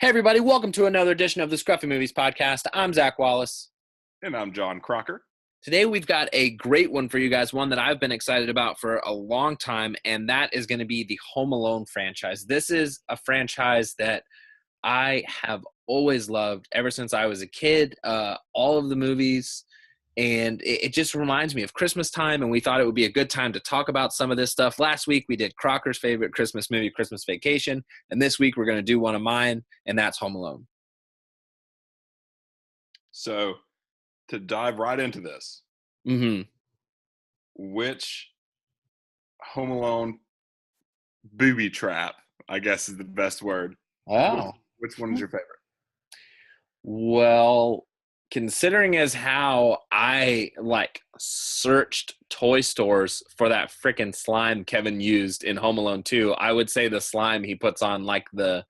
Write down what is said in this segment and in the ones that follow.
Hey, everybody, welcome to another edition of the Scruffy Movies podcast. I'm Zach Wallace. And I'm John Crocker. Today, we've got a great one for you guys, one that I've been excited about for a long time, and that is going to be the Home Alone franchise. This is a franchise that I have always loved ever since I was a kid, all of the movies, and it just reminds me of Christmas time, and we thought it would be a good time to talk about some of this stuff. Last week, we did Crocker's favorite Christmas movie, Christmas Vacation, and this week we're going to do one of mine, and that's Home Alone. So, to dive right into this, which Home Alone booby trap, I guess is the best word. Oh. Which one is your favorite? Well, considering as how I searched toy stores for that frickin' slime Kevin used in Home Alone 2, I would say the slime he puts on the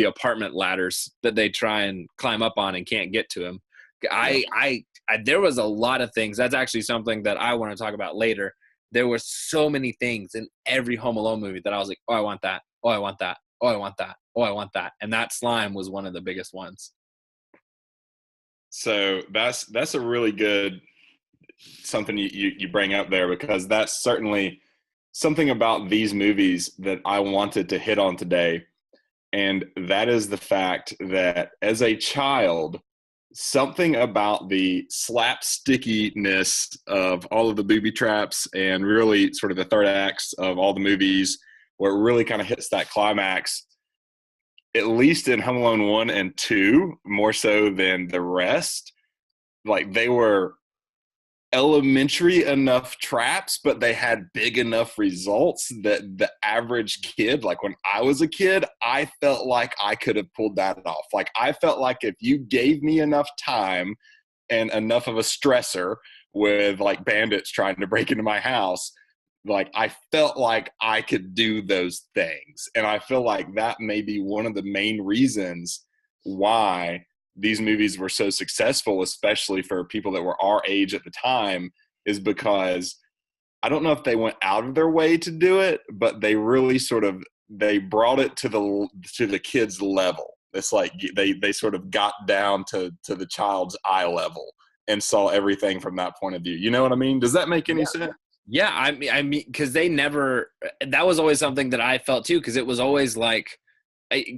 apartment ladders that they try and climb up on and can't get to him. I there was a lot of things. That's actually something that I want to talk about later. There were so many things in every Home Alone movie that I was like, oh, I want that. Oh, I want that. Oh, I want that. Oh, I want that. And that slime was one of the biggest ones. So that's a really good something you bring up there, because that's certainly something about these movies that I wanted to hit on today. And that is the fact that as a child, something about the slapstickiness of all of the booby traps and really sort of the third acts of all the movies, where it really kind of hits that climax, at least in Home Alone 1 and 2, more so than the rest. Like, they were elementary enough traps, but they had big enough results that the average kid, like when I was a kid, I felt like I could have pulled that off. Like, I felt like if you gave me enough time and enough of a stressor with like bandits trying to break into my house, like I felt like I could do those things. And I feel like that may be one of the main reasons why these movies were so successful, especially for people that were our age at the time, is because I don't know if they went out of their way to do it, but they really they brought it to the kids' level. It's like they sort of got down to the child's eye level and saw everything from that point of view. You know what I mean? Does that make any sense? Yeah, I mean, because that was always something that I felt too, because it was always like,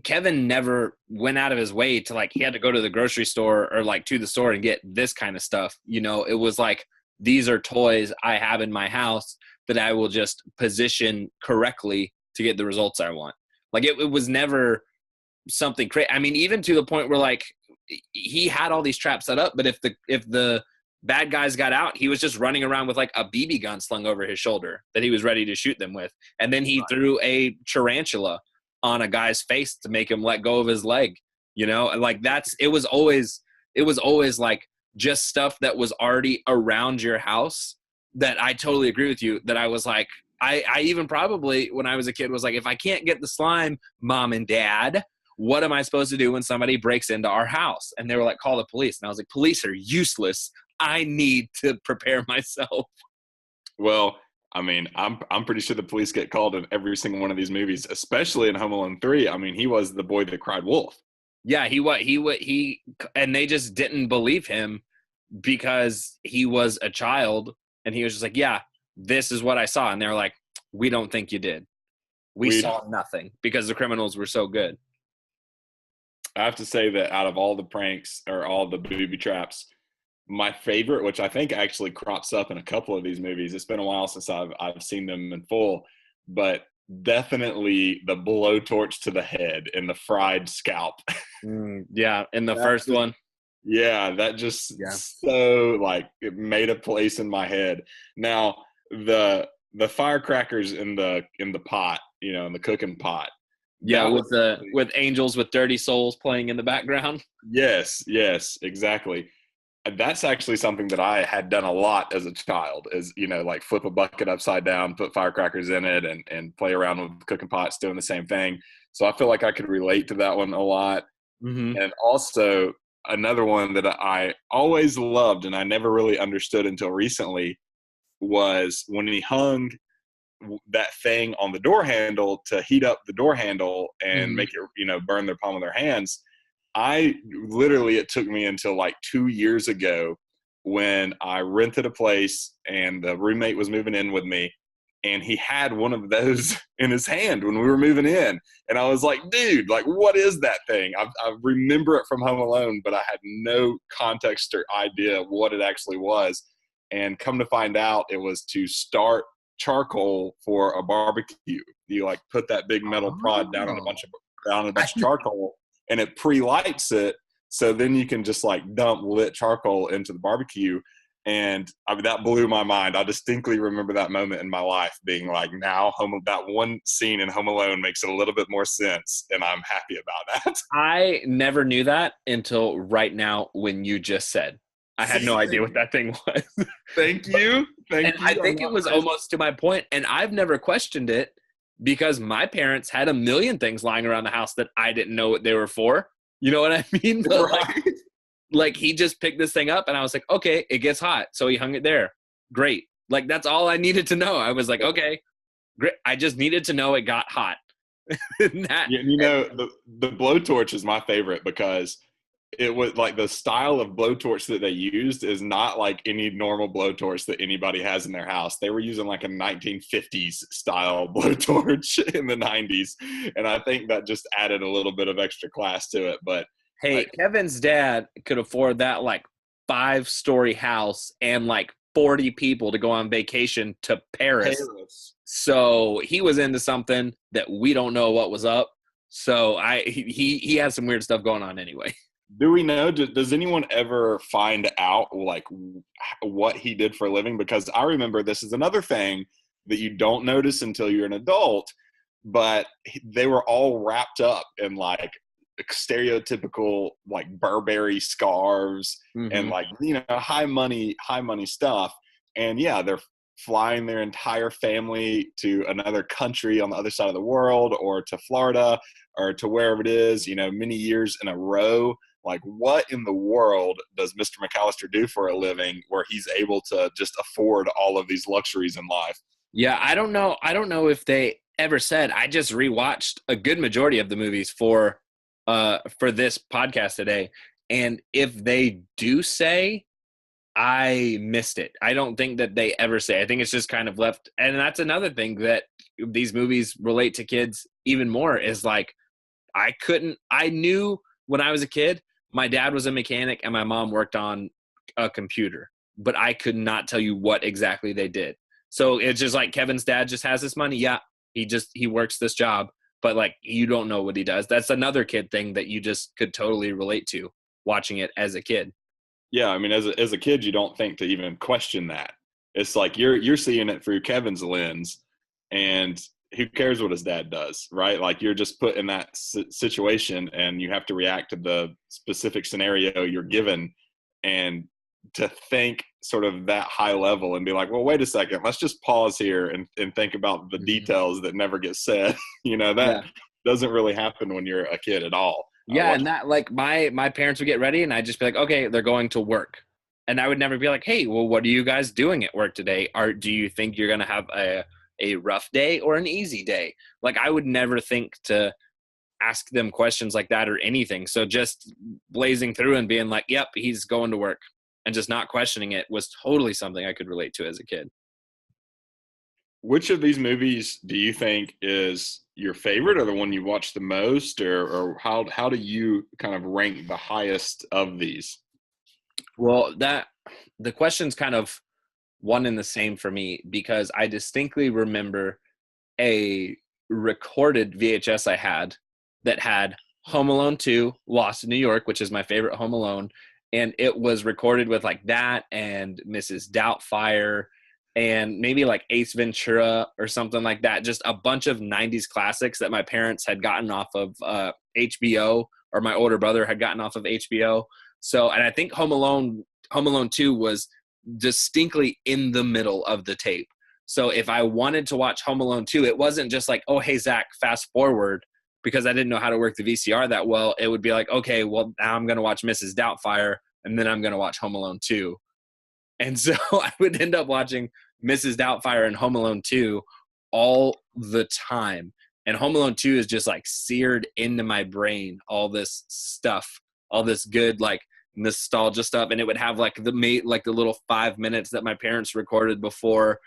Kevin never went out of his way to he had to go to the grocery store or to the store and get this kind of stuff. You know, it was like, these are toys I have in my house that I will just position correctly to get the results I want. Like, it was never something crazy. I mean, even to the point where he had all these traps set up, but if the bad guys got out, he was just running around with a BB gun slung over his shoulder that he was ready to shoot them with. And then he threw a tarantula on a guy's face to make him let go of his leg. You know, it was always just stuff that was already around your house. That I totally agree with you, that I was like, I even probably when I was a kid was like, if I can't get the slime, Mom and Dad, what am I supposed to do when somebody breaks into our house? And they were like, call the police. And I was like, police are useless. I need to prepare myself. Well, I mean, I'm pretty sure the police get called in every single one of these movies, especially in Home Alone 3. I mean, he was the boy that cried wolf. Yeah, he and they just didn't believe him because he was a child, and he was just like, yeah, this is what I saw. And they were like, we don't think you did. We saw nothing, because the criminals were so good. I have to say that out of all the pranks or all the booby traps, my favorite, which I think actually crops up in a couple of these movies, it's been a while since I've seen them in full, but definitely the blowtorch to the head and the fried scalp. Yeah, in the first one. Yeah, that just so it made a place in my head. Now the firecrackers in the pot, you know, in the cooking pot. Yeah, with angels with dirty souls playing in the background. Yes, exactly. That's actually something that I had done a lot as a child, is, you know, flip a bucket upside down, put firecrackers in it, and play around with cooking pots doing the same thing. So I feel like I could relate to that one a lot. Mm-hmm. And also another one that I always loved and I never really understood until recently was when he hung that thing on the door handle to heat up the door handle and Mhm. make it, burn their palm of their hands. It took me until like 2 years ago when I rented a place and the roommate was moving in with me, and he had one of those in his hand when we were moving in. And I was like, dude, like, what is that thing? I remember it from Home Alone, but I had no context or idea of what it actually was. And come to find out, it was to start charcoal for a barbecue. You like put that big metal prod down on a bunch of charcoal, and it pre-lights it. So then you can just like dump lit charcoal into the barbecue. And that blew my mind. I distinctly remember that moment in my life being like, now that one scene in Home Alone makes a little bit more sense, and I'm happy about that. I never knew that until right now when you just said. I had no See, idea what that thing was. thank you. And I think it was almost to my point, and I've never questioned it because my parents had a million things lying around the house that I didn't know what they were for. You know what I mean? But Right. like he just picked this thing up and I was like, okay, it gets hot. So he hung it there. Great. Like that's all I needed to know. I was like, okay, great. I just needed to know it got hot. That, Yeah, the blowtorch is my favorite because it was like the style of blowtorch that they used is not like any normal blowtorch that anybody has in their house. They were using like a 1950s style blowtorch in the 90s, and I think that just added a little bit of extra class to it. But hey, like, Kevin's dad could afford that like 5-story house and like 40 people to go on vacation to Paris. Paris. So he was into something that we don't know what was up. So he has some weird stuff going on anyway. Do we know? Does anyone ever find out like what he did for a living? Because I remember this is another thing that you don't notice until you're an adult. But they were all wrapped up in like stereotypical like Burberry scarves and like high money stuff. And yeah, they're flying their entire family to another country on the other side of the world, or to Florida, or to wherever it is, many years in a row. Like, what in the world does Mr. McAllister do for a living where he's able to just afford all of these luxuries in life? Yeah, I don't know. I don't know if they ever said. I just rewatched a good majority of the movies for this podcast today, and if they do say, I missed it. I don't think that they ever say. I think it's just kind of left, and that's another thing that these movies relate to kids even more. Is like I knew when I was a kid, my dad was a mechanic and my mom worked on a computer, but I could not tell you what exactly they did. So it's just like Kevin's dad just has this money. Yeah, he works this job, but like you don't know what he does. That's another kid thing that you just could totally relate to watching it as a kid. Yeah, I mean, as a kid, you don't think to even question that. It's like you're seeing it through Kevin's lens, and who cares what his dad does, right? Like you're just put in that situation, and you have to react to the specific scenario you're given, and to think sort of that high level and be like, well, wait a second, let's just pause here and think about the details that never get said. That Yeah. doesn't really happen when you're a kid at all. Yeah, and that like my parents would get ready and I'd just be like, okay, they're going to work. And I would never be like, hey, well, what are you guys doing at work today? Do you think you're gonna have a rough day or an easy day? Like I would never think to ask them questions like that or anything. So just blazing through and being like, yep, he's going to work, and just not questioning it was totally something I could relate to as a kid. Which of these movies do you think is your favorite, or the one you watch the most, or how do you kind of rank the highest of these? Well, the question's kind of one and the same for me because I distinctly remember a recorded VHS I had that had Home Alone 2, Lost in New York, which is my favorite Home Alone. And it was recorded with like that and Mrs. Doubtfire and maybe like Ace Ventura or something like that. Just a bunch of 90s classics that my parents had gotten off of HBO, or my older brother had gotten off of HBO. So, and I think Home Alone 2 was distinctly in the middle of the tape. So if I wanted to watch Home Alone 2, it wasn't just like, oh, hey, Zach, fast forward, because I didn't know how to work the VCR that well. It would be like, okay, well, now I'm going to watch Mrs. Doubtfire, and then I'm going to watch Home Alone 2. And so I would end up watching Mrs. Doubtfire and Home Alone 2 all the time. And Home Alone 2 is just like seared into my brain, all this stuff, all this good like nostalgia stuff. And it would have like the little 5 minutes that my parents recorded before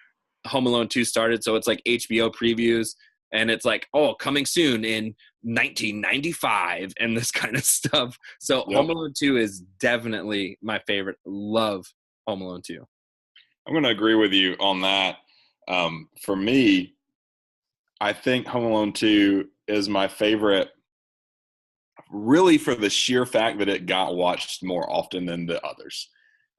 Home Alone 2 started. So it's like HBO previews, and it's like, oh, coming soon in 1995 and this kind of stuff. So Yep. Home Alone 2 is definitely my favorite. Love Home Alone 2. I'm going to agree with you on that. For me, I think Home Alone 2 is my favorite, really for the sheer fact that it got watched more often than the others.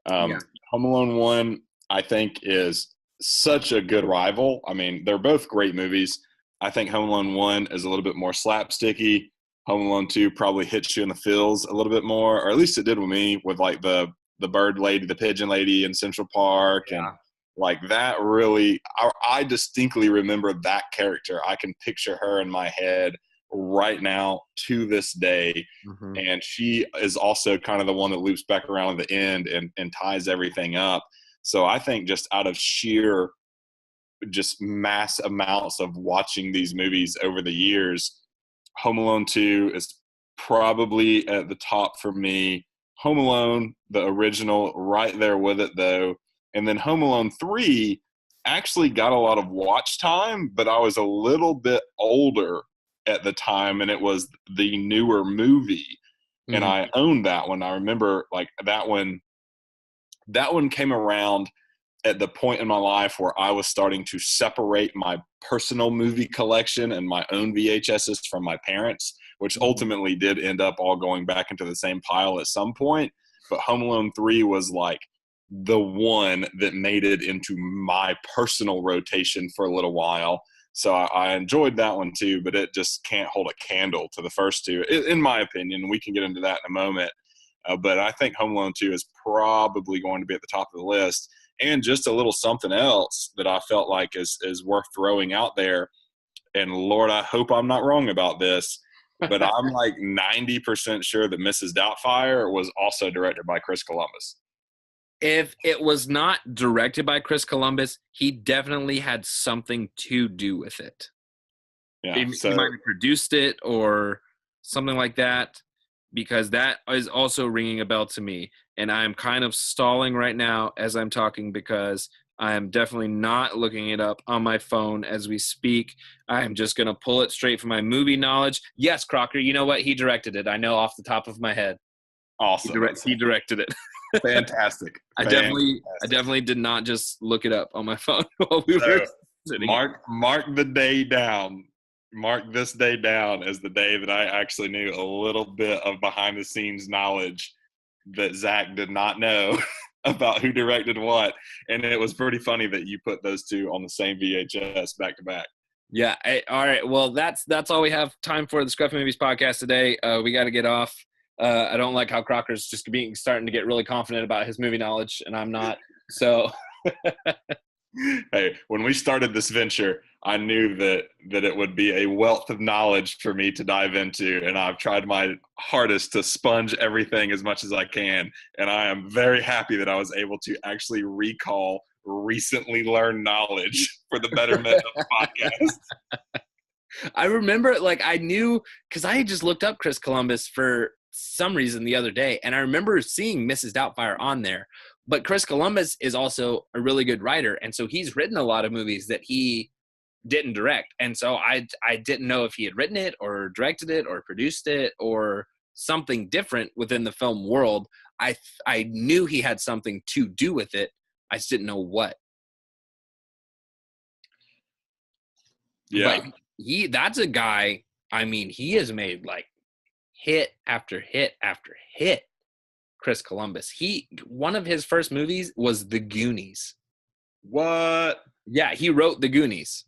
Yeah. Home Alone 1, I think, is such a good rival. I mean, they're both great movies. I think Home Alone 1 is a little bit more slapsticky. Home Alone 2 probably hits you in the feels a little bit more, or at least it did with me, with like the bird lady, the pigeon lady in Central Park. Yeah. And like that really, I distinctly remember that character. I can picture her in my head right now to this day. Mm-hmm. And she is also kind of the one that loops back around at the end and ties everything up. So I think just out of sheer just mass amounts of watching these movies over the years, Home Alone 2 is probably at the top for me. Home Alone, the original, right there with it though. And then Home Alone 3 actually got a lot of watch time, but I was a little bit older at the time, and it was the newer movie. Mm-hmm. And I owned that one. I remember like that one came around at the point in my life where I was starting to separate my personal movie collection and my own VHSs from my parents, which ultimately did end up all going back into the same pile at some point. But Home Alone 3 was like the one that made it into my personal rotation for a little while. So I enjoyed that one too, but it just can't hold a candle to the first two, in my opinion. We can get into that in a moment. But I think Home Alone 2 is probably going to be at the top of the list. And just a little something else that I felt like is worth throwing out there. And Lord, I hope I'm not wrong about this, but I'm like 90% sure that Mrs. Doubtfire was also directed by Chris Columbus. If it was not directed by Chris Columbus, he definitely had something to do with it. Yeah, He might have produced it or something like that, because that is also ringing a bell to me. And I'm kind of stalling right now as I'm talking, because I am definitely not looking it up on my phone as we speak. I'm just going to pull it straight from my movie knowledge. Yes, Crocker, you know what? He directed it. I know off the top of my head. Awesome. He directed it. Fantastic. I definitely did not just look it up on my phone while we were sitting. Mark the day down. Mark this day down as the day that I actually knew a little bit of behind the scenes knowledge that Zach did not know about who directed what. And it was pretty funny that you put those two on the same VHS back to back. Yeah. All right. Well, that's all we have time for the Scruffy Movies podcast today. We got to get off. I don't like how Crocker's just starting to get really confident about his movie knowledge, and I'm not. So, hey, when we started this venture, I knew that it would be a wealth of knowledge for me to dive into, and I've tried my hardest to sponge everything as much as I can. And I am very happy that I was able to actually recall recently learned knowledge for the betterment of the podcast. I remember, like, I knew, because I had just looked up Chris Columbus for some reason the other day, and I remember seeing Mrs. Doubtfire on there. But Chris Columbus is also a really good writer, and so he's written a lot of movies that he didn't direct. And so I didn't know if he had written it or directed it or produced it or something different within the film world. I knew he had something to do with it. I just didn't know what. Yeah. But that's a guy, I mean, he has made like hit after hit after hit. Chris Columbus. One of his first movies was The Goonies. What? Yeah, he wrote The Goonies.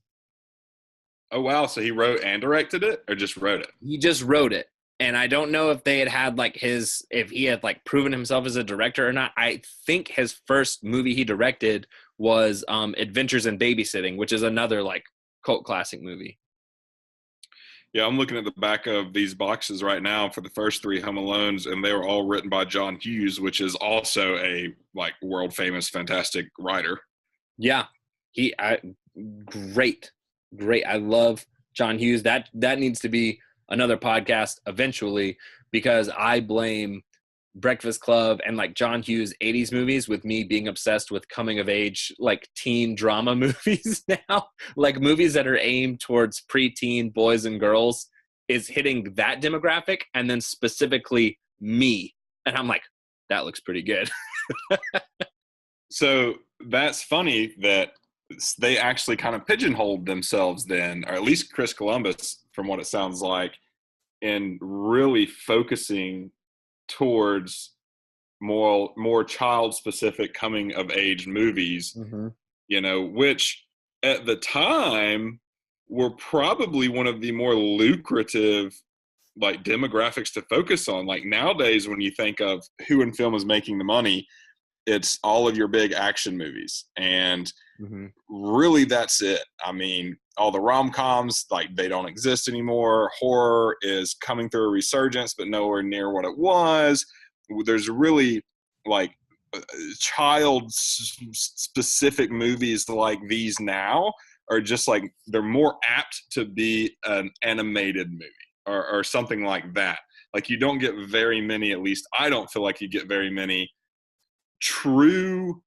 Oh, wow. So he wrote and directed it, or just wrote it? He just wrote it. And I don't know if they had like if he had like proven himself as a director or not. I think his first movie he directed was Adventures in Babysitting, which is another like cult classic movie. Yeah, I'm looking at the back of these boxes right now for the first three Home Alones, and they were all written by John Hughes, which is also a like world famous, fantastic writer. Yeah, great. great. I love John Hughes. That needs to be another podcast eventually, because I blame Breakfast Club and like John Hughes 80s movies with me being obsessed with coming of age like teen drama movies now. Like movies that are aimed towards preteen boys and girls is hitting that demographic, and then specifically me. And I'm like, that looks pretty good. So that's funny that they actually kind of pigeonholed themselves then, or at least Chris Columbus, from what it sounds like, in really focusing towards more child specific coming of age movies, Mm-hmm. which at the time were probably one of the more lucrative like demographics to focus on. Like nowadays, when you think of who in film is making the money, it's all of your big action movies. And Mm-hmm. really that's it. I mean, all the rom-coms, like they don't exist anymore. Horror is coming through a resurgence, but nowhere near what it was. There's really like child specific movies like these now are just like, they're more apt to be an animated movie or something like that. Like you don't get very many, at least I don't feel like you get very many true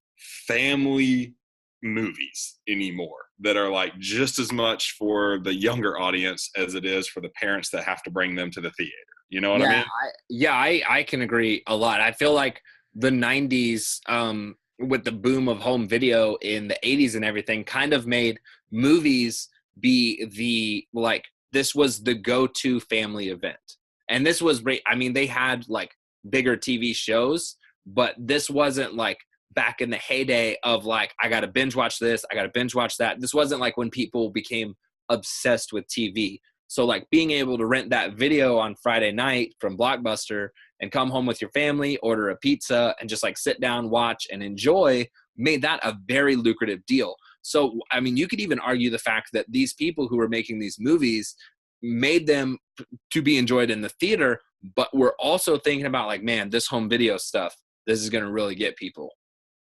family movies anymore that are like just as much for the younger audience as it is for the parents that have to bring them to the theater. You know what I mean? I can agree a lot. I feel like the 90s, with the boom of home video in the 80s and everything, kind of made movies be the, like, this was the go-to family event. And this was, I mean, they had like bigger TV shows, but this wasn't like back in the heyday of like, I got to binge watch this, I got to binge watch that. This wasn't like when people became obsessed with TV. So like being able to rent that video on Friday night from Blockbuster and come home with your family, order a pizza, and just like sit down, watch, and enjoy made that a very lucrative deal. So, I mean, you could even argue the fact that these people who were making these movies made them to be enjoyed in the theater, but we're also thinking about like, man, this home video stuff, this is going to really get people.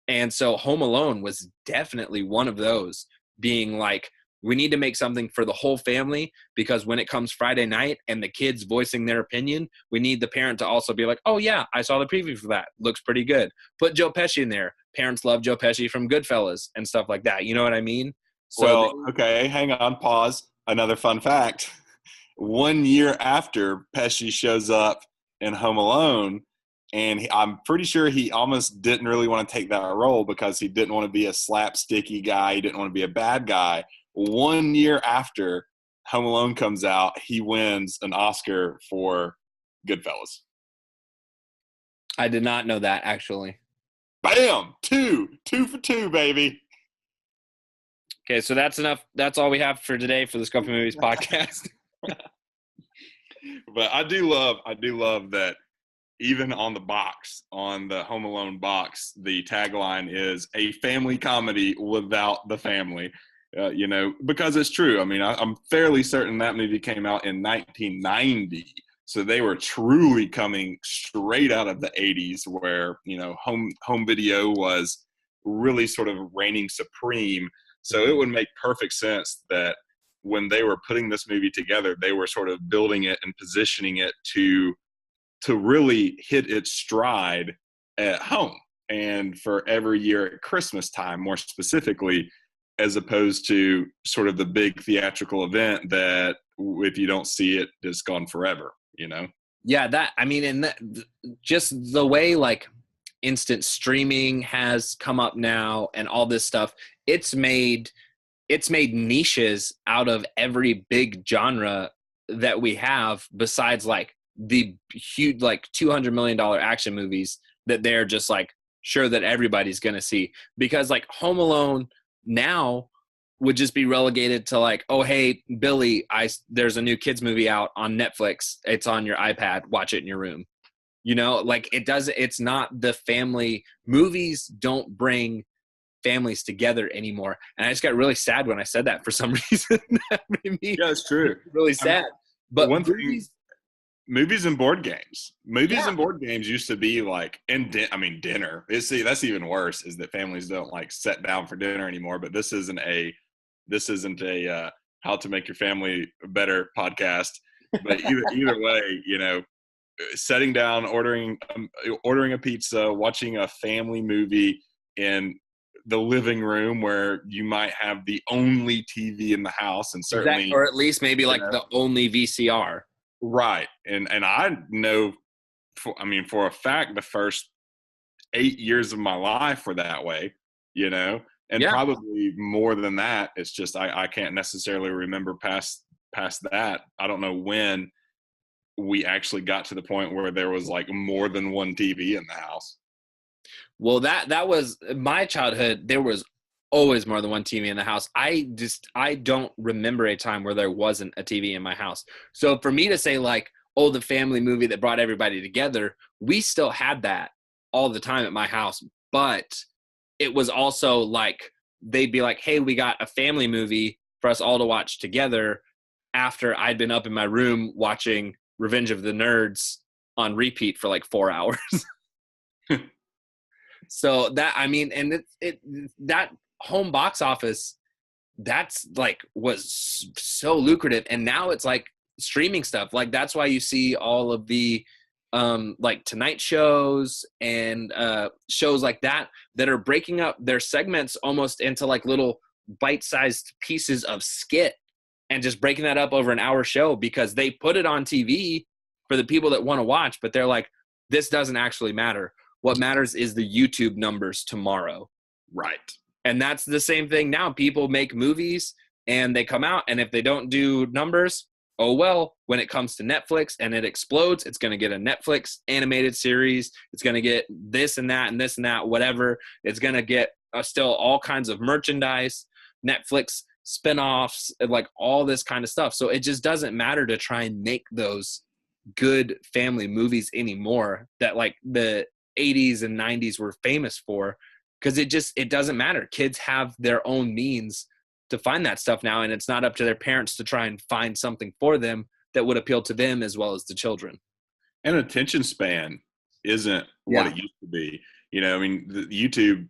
And so Home Alone was definitely one of those, being like, we need to make something for the whole family, because when it comes Friday night and the kids voicing their opinion, we need the parent to also be like, oh yeah, I saw the preview for that. Looks pretty good. Put Joe Pesci in there. Parents love Joe Pesci from Goodfellas and stuff like that. You know what I mean? So Well, okay, hang on, pause. Another fun fact. 1 year after Pesci shows up in Home Alone, and I'm pretty sure he almost didn't really want to take that role because he didn't want to be a slapsticky guy. He didn't want to be a bad guy. 1 year after Home Alone comes out, he wins an Oscar for Goodfellas. I did not know that, actually. Bam! Two for two, baby. Okay, so that's enough. That's all we have for today for the Scruffy Movies podcast. But I do love that even on the box, on the Home Alone box, the tagline is a family comedy without the family. Because it's true. I mean, I'm fairly certain that movie came out in 1990. So they were truly coming straight out of the 80s where, home video was really sort of reigning supreme. So it would make perfect sense that when they were putting this movie together, they were sort of building it and positioning it to really hit its stride at home and for every year at Christmas time, more specifically, as opposed to sort of the big theatrical event that if you don't see it, it's gone forever, Yeah, just the way like instant streaming has come up now and all this stuff, it's made niches out of every big genre that we have, besides like the huge like $200 million action movies that they're just like sure that everybody's gonna see, because like Home Alone now would just be relegated to like, oh hey Billy, there's a new kids movie out on Netflix, it's on your iPad, watch it in your room. Like it's not the family. Movies don't bring families together anymore. And I just got really sad when I said that for some reason. That made me yeah, it's true. Really sad. But movies and board games. Movies Yeah. and board games used to be like, dinner. See, that's even worse, is that families don't like sit down for dinner anymore. But this isn't a How to Make Your Family Better podcast. But either way, setting down, ordering a pizza, watching a family movie in the living room where you might have the only TV in the house, and certainly, or at least maybe like the only VCR. Right. And I know, for a fact, the first 8 years of my life were that way, and probably more than that. It's just I can't necessarily remember past that. I don't know when we actually got to the point where there was like more than one TV in the house. Well, that was my childhood. There was always more than one TV in the house. I don't remember a time where there wasn't a TV in my house. So for me to say like, oh, the family movie that brought everybody together, we still had that all the time at my house. But it was also like, they'd be like, hey, we got a family movie for us all to watch together after I'd been up in my room watching Revenge of the Nerds on repeat for like 4 hours. So that, I mean, and that home box office, that's like was so lucrative. And now it's like streaming stuff. Like that's why you see all of the like Tonight shows and shows like that are breaking up their segments almost into like little bite-sized pieces of skit and just breaking that up over an hour show because they put it on TV for the people that want to watch, but they're like, this doesn't actually matter. What matters is the YouTube numbers tomorrow. Right. And that's the same thing now. People make movies and they come out, and if they don't do numbers, oh well, when it comes to Netflix and it explodes, it's going to get a Netflix animated series. It's going to get this and that and this and that, whatever. It's going to get still all kinds of merchandise, Netflix spinoffs, like all this kind of stuff. So it just doesn't matter to try and make those good family movies anymore that like the 80s and 90s were famous for, because it doesn't matter. Kids have their own means to find that stuff now, and it's not up to their parents to try and find something for them that would appeal to them as well as the children. And attention span isn't what it used to be. The YouTube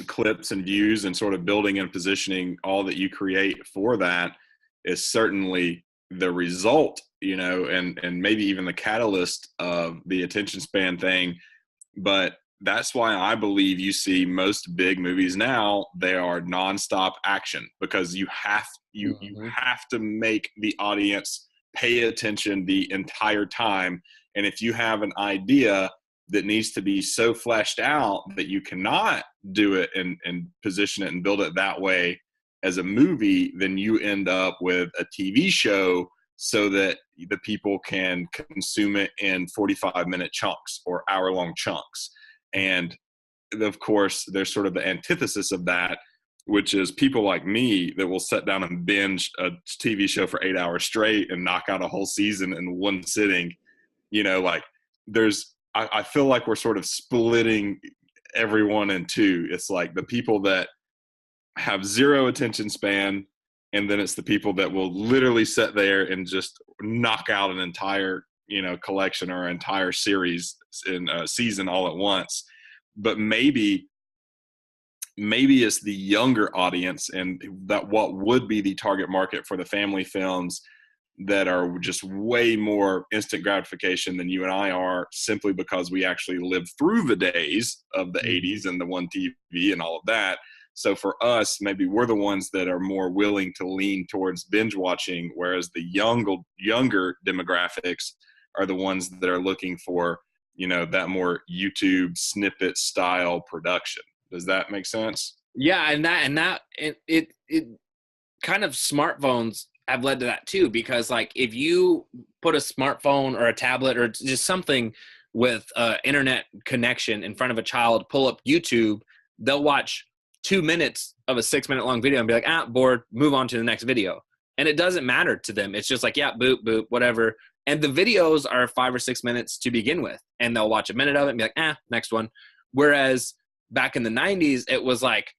clips and views and sort of building and positioning all that you create for that is certainly the result, and maybe even the catalyst of the attention span thing. But that's why I believe you see most big movies now, they are nonstop action, because you have to make the audience pay attention the entire time. And if you have an idea that needs to be so fleshed out that you cannot do it and position it and build it that way as a movie, then you end up with a TV show so that the people can consume it in 45-minute chunks or hour-long chunks. And of course, there's sort of the antithesis of that, which is people like me that will sit down and binge a TV show for 8 hours straight and knock out a whole season in one sitting. I feel like we're sort of splitting everyone in two. It's like the people that have zero attention span, and then it's the people that will literally sit there and just knock out an entire, collection or entire series in a season all at once. But maybe it's the younger audience, and that what would be the target market for the family films that are just way more instant gratification than you and I are, simply because we actually lived through the days of the 80s and the one TV and all of that. So for us, maybe we're the ones that are more willing to lean towards binge watching, whereas the younger demographics are the ones that are looking for, that more YouTube snippet style production. Does that make sense? Yeah, it kind of, smartphones have led to that too, because like if you put a smartphone or a tablet or just something with internet connection in front of a child, pull up YouTube, they'll watch 2 minutes of a 6-minute long video and be like, bored, move on to the next video. And it doesn't matter to them. It's just like, yeah, boop, boop, whatever. And the videos are 5 or 6 minutes to begin with. And they'll watch a minute of it and be like, next one. Whereas back in the 90s, it was like,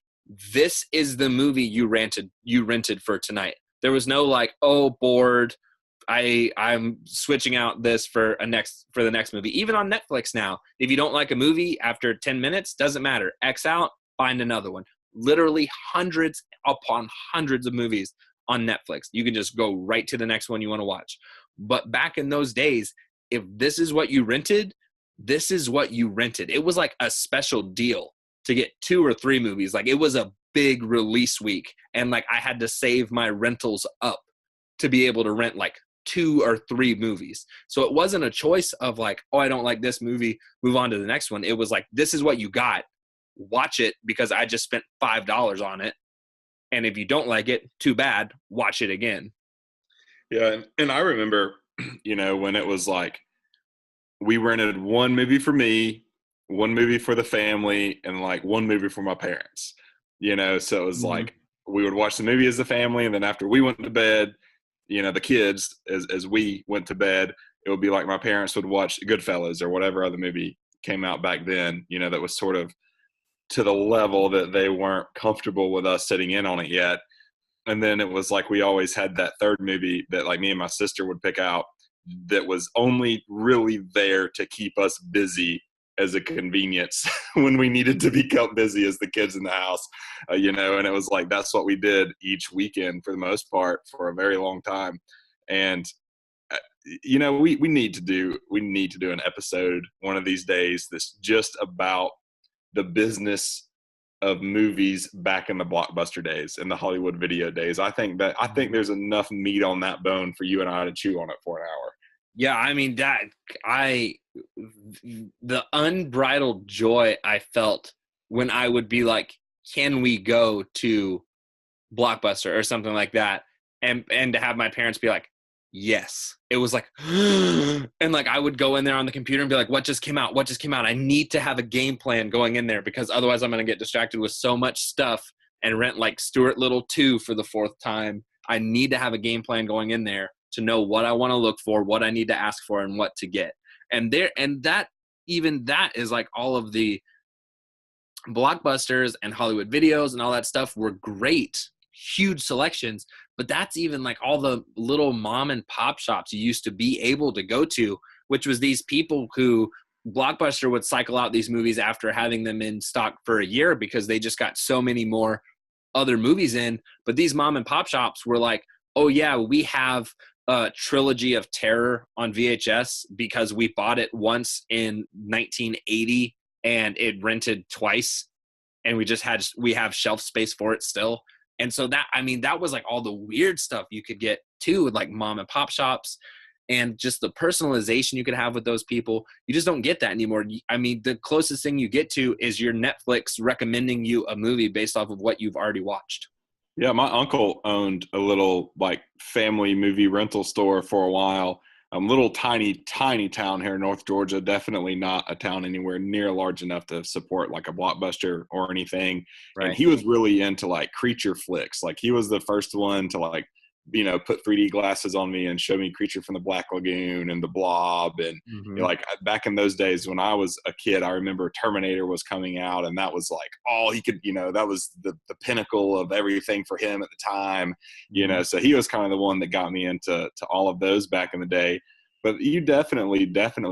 this is the movie you rented for tonight. There was no like, oh, bored, I'm switching out this for the next movie. Even on Netflix now, if you don't like a movie after 10 minutes, doesn't matter. X out, find another one. Literally hundreds upon hundreds of movies on Netflix. You can just go right to the next one you want to watch. But back in those days, if this is what you rented, this is what you rented. It was like a special deal to get 2 or 3 movies. Like, it was a big release week, and like I had to save my rentals up to be able to rent like 2 or 3 movies. So it wasn't a choice of like, oh, I don't like this movie, move on to the next one. It was like, this is what you got. Watch it because I just spent $5 on it. And if you don't like it, too bad, watch it again. Yeah, and I remember, when it was like we rented one movie for me, one movie for the family, and like one movie for my parents. So it was like we would watch the movie as a family, and then after we went to bed, the kids, as we went to bed, it would be like my parents would watch Goodfellas or whatever other movie came out back then, that was sort of to the level that they weren't comfortable with us sitting in on it yet. And then it was like we always had that third movie that like me and my sister would pick out that was only really there to keep us busy as a convenience when we needed to be kept busy as the kids in the house, and it was like that's what we did each weekend for the most part for a very long time. And we need to do an episode one of these days that's just about the business of movies back in the Blockbuster days and the Hollywood Video days. I think there's enough meat on that bone for you and I to chew on it for an hour. Yeah, I mean the unbridled joy I felt when I would be like, can we go to Blockbuster or something like that? And to have my parents be like, yes. It was like, and like I would go in there on the computer and be like, what just came out? What just came out? I need to have a game plan going in there because otherwise I'm going to get distracted with so much stuff and rent like Stuart Little 2 for the 4th time. I need to have a game plan going in there to know what I want to look for, what I need to ask for, and what to get. And that is like all of the Blockbusters and Hollywood Videos and all that stuff were great, huge selections, but that's even like all the little mom and pop shops you used to be able to go to, which was these people who Blockbuster would cycle out these movies after having them in stock for a year because they just got so many more other movies in. But these mom and pop shops were like, oh yeah, we have a Trilogy of Terror on VHS because we bought it once in 1980 and it rented twice and we have shelf space for it still. And so that was like all the weird stuff you could get too with like mom and pop shops and just the personalization you could have with those people. You just don't get that anymore. I mean, the closest thing you get to is your Netflix recommending you a movie based off of what you've already watched. Yeah, my uncle owned a little like family movie rental store for a while. Little tiny town here in North Georgia, definitely not a town anywhere near large enough to support like a Blockbuster or anything. Right. And he was really into like creature flicks. Like he was the first one to like, put 3D glasses on me and show me Creature from the Black Lagoon and The Blob. And like back in those days when I was a kid, I remember Terminator was coming out and that was like all he could, that was the pinnacle of everything for him at the time, so he was kind of the one that got me into all of those back in the day. But you definitely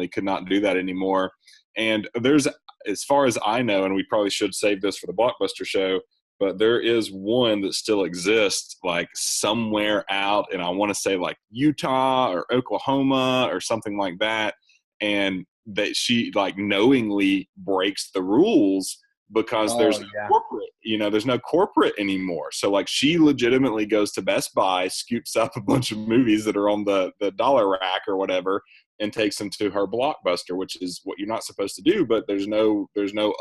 could not do that anymore. And there's, as far as I know, and we probably should save this for the Blockbuster show, but there is one that still exists like somewhere out, and I want to say like Utah or Oklahoma or something like that. And that she like knowingly breaks the rules because there's no corporate, there's no corporate anymore. So like she legitimately goes to Best Buy, scoops up a bunch of movies that are on the dollar rack or whatever, and takes them to her Blockbuster, which is what you're not supposed to do, but there's no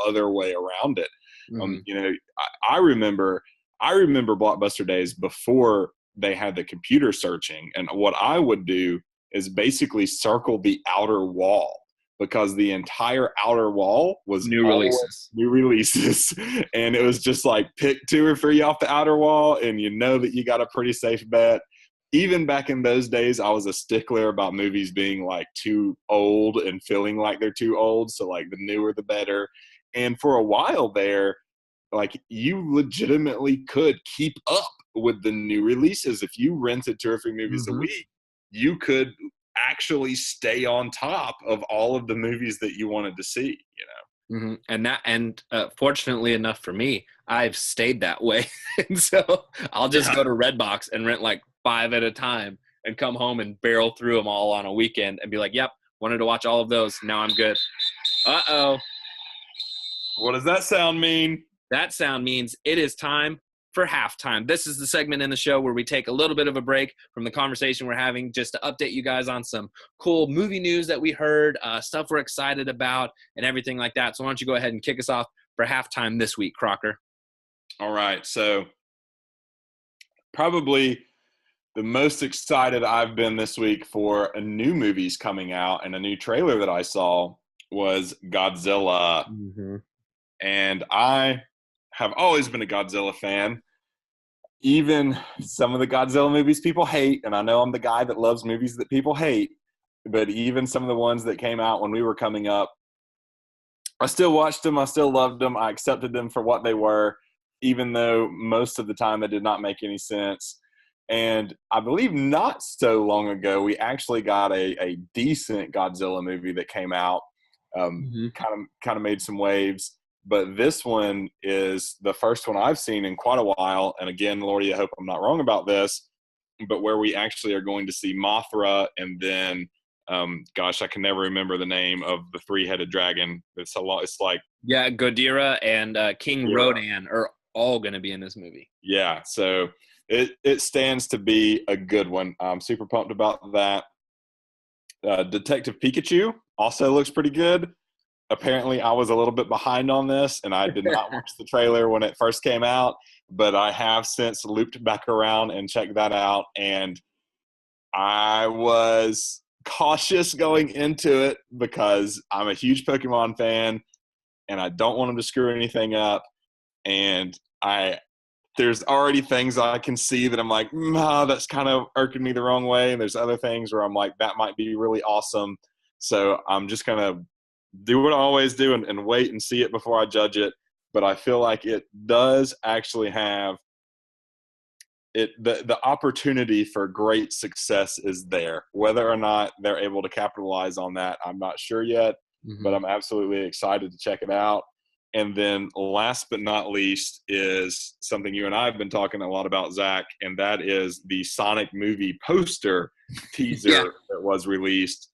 other way around it. I remember Blockbuster days before they had the computer searching, and what I would do is basically circle the outer wall because the entire outer wall was new releases. And it was just like pick 2 or 3 off the outer wall and that you got a pretty safe bet. Even back in those days, I was a stickler about movies being like too old and feeling like they're too old, so like the newer the better. And for a while there, like you legitimately could keep up with the new releases. If you rented 2 or 3 movies a week, you could actually stay on top of all of the movies that you wanted to see, And fortunately enough for me, I've stayed that way. And so I'll just Yeah. go to Redbox and rent like 5 at a time and come home and barrel through them all on a weekend and be like, yep, wanted to watch all of those. Now I'm good. Uh-oh. What does that sound mean? That sound means it is time for halftime. This is the segment in the show where we take a little bit of a break from the conversation we're having just to update you guys on some cool movie news that we heard, stuff we're excited about, and everything like that. So why don't you go ahead and kick us off for halftime this week, Crocker? All right. So probably the most excited I've been this week for a new movies coming out, and a new trailer that I saw was Godzilla. Mm-hmm. And I have always been a Godzilla fan. Even some of the Godzilla movies people hate, and I know I'm the guy that loves movies that people hate, but even some of the ones that came out when we were coming up, I still watched them. I still loved them. I accepted them for what they were, even though most of the time they did not make any sense. And I believe not so long ago, we actually got a decent Godzilla movie that came out, Mm-hmm. kind of made some waves. But this one is the first one I've seen in quite a while. And again, Lordy, I hope I'm not wrong about this, but where we actually are going to see Mothra, and then gosh, I can never remember the name of the three-headed dragon. It's a lot. It's like Yeah, Godira and King Ghidorah. Rodan are all going to be in this movie. Yeah, so it stands to be a good one. I'm super pumped about that. Detective Pikachu also looks pretty good. Apparently, I was a little bit behind on this, and I did not watch the trailer when it first came out, but I have since looped back around and checked that out, and I was cautious going into it because I'm a huge Pokemon fan, and I don't want them to screw anything up. And there's already things I can see that I'm like, that's kind of irking me the wrong way. And there's other things where I'm like, that might be really awesome. So I'm just going to do what I always do and wait and see it before I judge it. But I feel like it does actually have the opportunity for great success is there. Whether or not they're able to capitalize on that, I'm not sure yet, but I'm absolutely excited to check it out. And then last but not least is something you and I have been talking a lot about, Zach, and that is the Sonic movie poster teaser Yeah. that was released.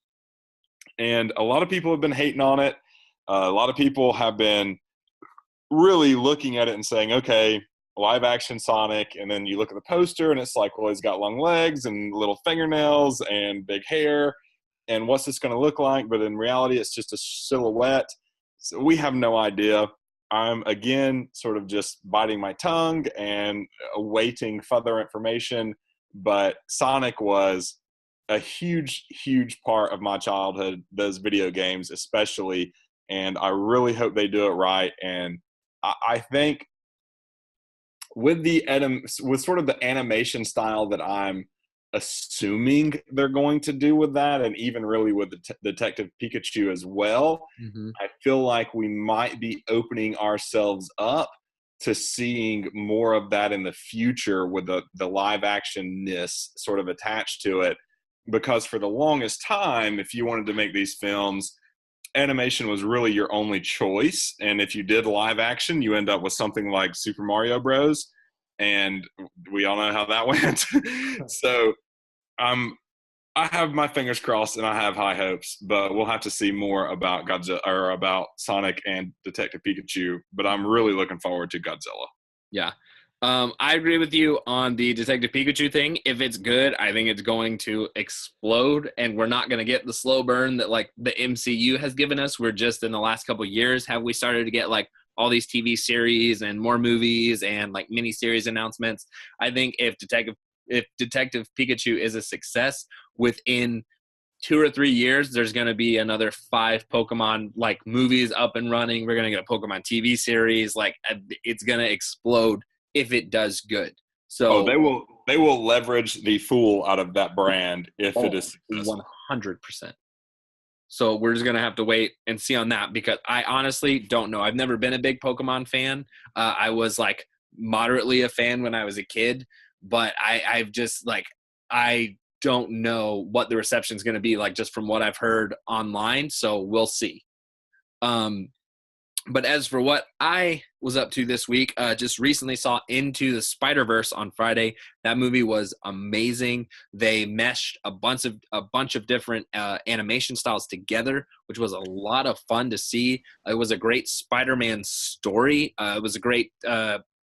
And a lot of people have been hating on it. A lot of people have been really looking at it and saying, okay, live action Sonic. And then you look at the poster and it's like, well, he's got long legs and little fingernails and big hair. And what's this going to look like? But in reality, it's just a silhouette. So we have no idea. I'm, again, sort of just biting my tongue and awaiting further information. But Sonic was a huge, huge part of my childhood, those video games especially. And I really hope they do it right. And I think with with sort of the animation style that I'm assuming they're going to do with that, and even really with the Detective Pikachu as well, I feel like we might be opening ourselves up to seeing more of that in the future with the live actionness sort of attached to it. Because for the longest time, if you wanted to make these films, animation was really your only choice. And if you did live action, you end up with something like Super Mario Bros. And we all know how that went. So I have my fingers crossed and I have high hopes, but we'll have to see more about Godzilla or about Sonic and Detective Pikachu. But I'm really looking forward to Godzilla. Yeah. I agree with you on the Detective Pikachu thing. If it's good, I think it's going to explode, and we're not going to get the slow burn that like the MCU has given us. We're just in the last couple of years have we started to get like all these TV series and more movies and like mini series announcements. I think if Detective Pikachu is a success, within 2 or 3 years, there's going to be another 5 Pokemon like movies up and running. We're going to get a Pokemon TV series. Like it's going to explode if it does good. So they will leverage the fool out of that brand if it is successful. 100%. So we're just going to have to wait and see on that, because I honestly don't know. I've never been a big Pokemon fan. I was like moderately a fan when I was a kid, but I've just like, I don't know what the reception is going to be like just from what I've heard online. So we'll see. But as for what I was up to this week, just recently saw Into the Spider-Verse on Friday. That movie was amazing. They meshed a bunch of different animation styles together, which was a lot of fun to see. It was a great Spider-Man story. It was a great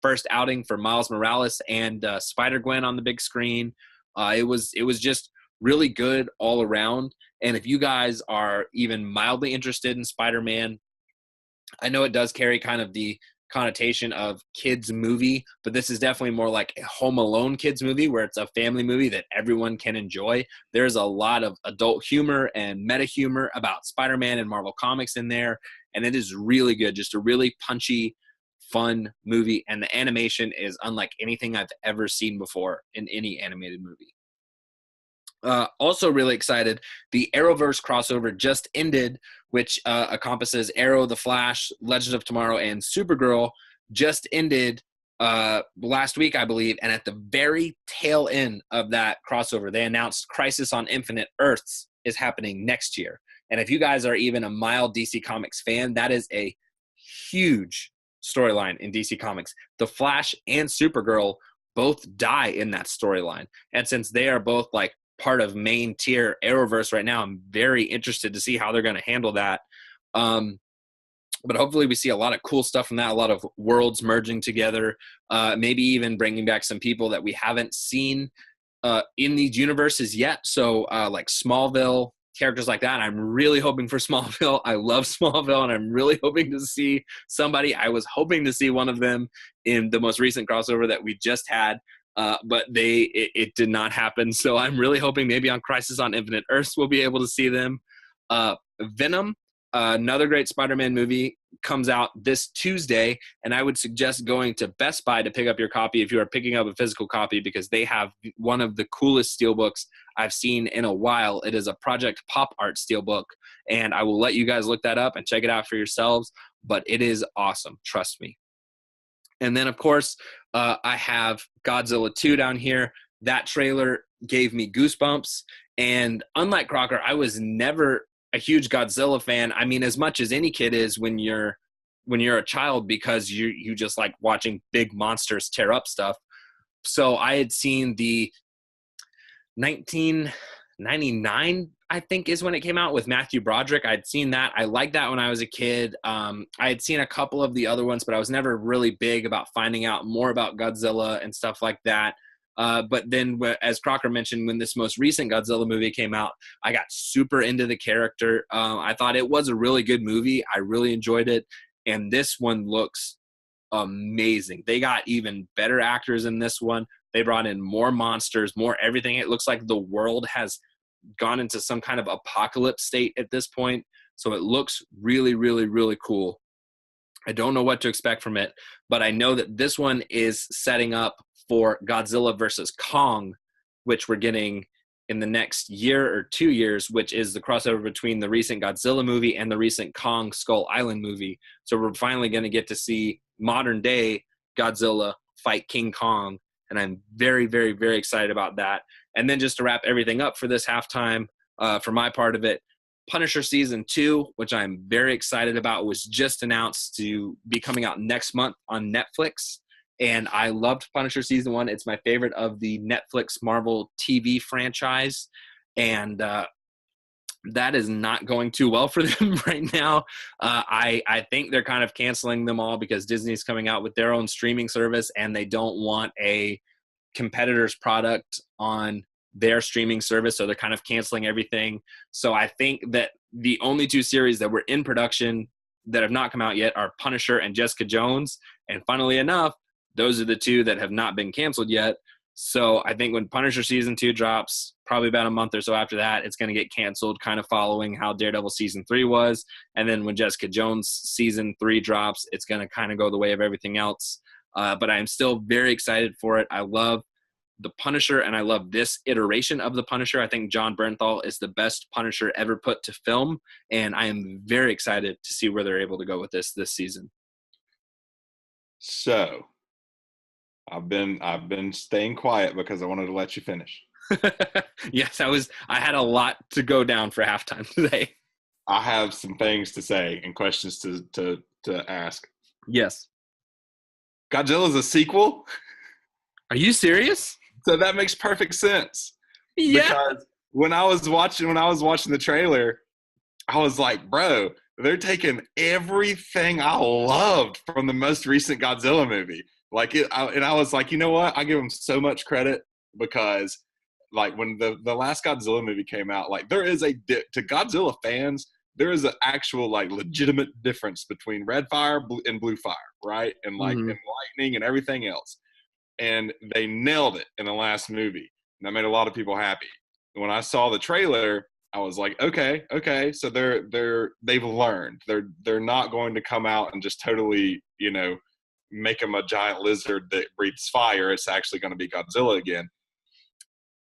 first outing for Miles Morales and Spider-Gwen on the big screen. It was just really good all around. And if you guys are even mildly interested in Spider-Man, I know it does carry kind of the connotation of kids movie, but this is definitely more like a Home Alone kids movie where it's a family movie that everyone can enjoy. There's a lot of adult humor and meta humor about Spider-Man and Marvel Comics in there, and it is really good. Just a really punchy, fun movie, and the animation is unlike anything I've ever seen before in any animated movie. Also really excited, the Arrowverse crossover just ended, which encompasses Arrow, The Flash, Legend of Tomorrow, and Supergirl. Just ended last week, I believe, and at the very tail end of that crossover, they announced Crisis on Infinite Earths is happening next year. And if you guys are even a mild DC Comics fan, that is a huge storyline in DC Comics. The Flash and Supergirl both die in that storyline. And since they are both like part of main tier Arrowverse right now, I'm very interested to see how they're going to handle that. But hopefully we see a lot of cool stuff from that, a lot of worlds merging together, maybe even bringing back some people that we haven't seen in these universes yet. So like Smallville, characters like that. I'm really hoping for Smallville. I love Smallville, and I'm really hoping to see somebody. I was hoping to see one of them in the most recent crossover that we just had, but it did not happen. So I'm really hoping maybe on Crisis on Infinite Earths we'll be able to see them. Venom, another great Spider-Man movie, comes out this Tuesday, and I would suggest going to Best Buy to pick up your copy if you are picking up a physical copy, because they have one of the coolest steelbooks I've seen in a while. It is a Project Pop Art steelbook, and I will let you guys look that up and check it out for yourselves, but it is awesome, trust me. And then, of course, I have Godzilla 2 down here. That trailer gave me goosebumps, and unlike Crocker, I was never a huge Godzilla fan. I mean, as much as any kid is when you're a child, because you just like watching big monsters tear up stuff. So I had seen the 1999, I think, is when it came out with Matthew Broderick. I'd seen that. I liked that when I was a kid. I had seen a couple of the other ones, but I was never really big about finding out more about Godzilla and stuff like that. But then, as Crocker mentioned, when this most recent Godzilla movie came out, I got super into the character. I thought it was a really good movie. I really enjoyed it. And this one looks amazing. They got even better actors in this one. They brought in more monsters, more everything. It looks like the world has gone into some kind of apocalypse state at this point. So it looks really, really, really cool. I don't know what to expect from it, but I know that this one is setting up for Godzilla versus Kong, which we're getting in the next year or 2 years, which is the crossover between the recent Godzilla movie and the recent Kong Skull Island movie. So we're finally going to get to see modern day Godzilla fight King Kong, and I'm very, very, very excited about that. And then just to wrap everything up for this halftime, for my part of it, Punisher Season 2, which I'm very excited about, was just announced to be coming out next month on Netflix. And I loved Punisher Season 1. It's my favorite of the Netflix Marvel TV franchise. And that is not going too well for them right now. I think they're kind of canceling them all because Disney's coming out with their own streaming service, and they don't want a competitor's product on their streaming service, so they're kind of canceling everything. So I think that the only two series that were in production that have not come out yet are Punisher and Jessica Jones, and funnily enough, those are the two that have not been canceled yet. So I think when Punisher Season 2 drops, probably about a month or so after that, it's going to get canceled, kind of following how Daredevil Season 3 was. And then when Jessica Jones Season 3 drops, it's going to kind of go the way of everything else. But I am still very excited for it. I love the Punisher, and I love this iteration of the Punisher. I think John Bernthal is the best Punisher ever put to film, and I am very excited to see where they're able to go with this season. So I've been staying quiet because I wanted to let you finish. Yes, I had a lot to go down for halftime today. I have some things to say and questions to to ask. Yes. Godzilla's a sequel, Are you serious? so that makes perfect sense. Yeah. Because when I was watching the trailer, I was like, bro, they're taking everything I loved from the most recent Godzilla movie. And I was like, you know what? I give them so much credit because, like, when the last Godzilla movie came out, like, there is to Godzilla fans, there is an actual, like, legitimate difference between red fire and blue fire, right? And, like, Mm-hmm. and lightning and everything else. And they nailed it in the last movie. And that made a lot of people happy. When I saw the trailer, I was like, okay, so they've learned. They're not going to come out and just totally, make them a giant lizard that breathes fire. It's actually going to be Godzilla again.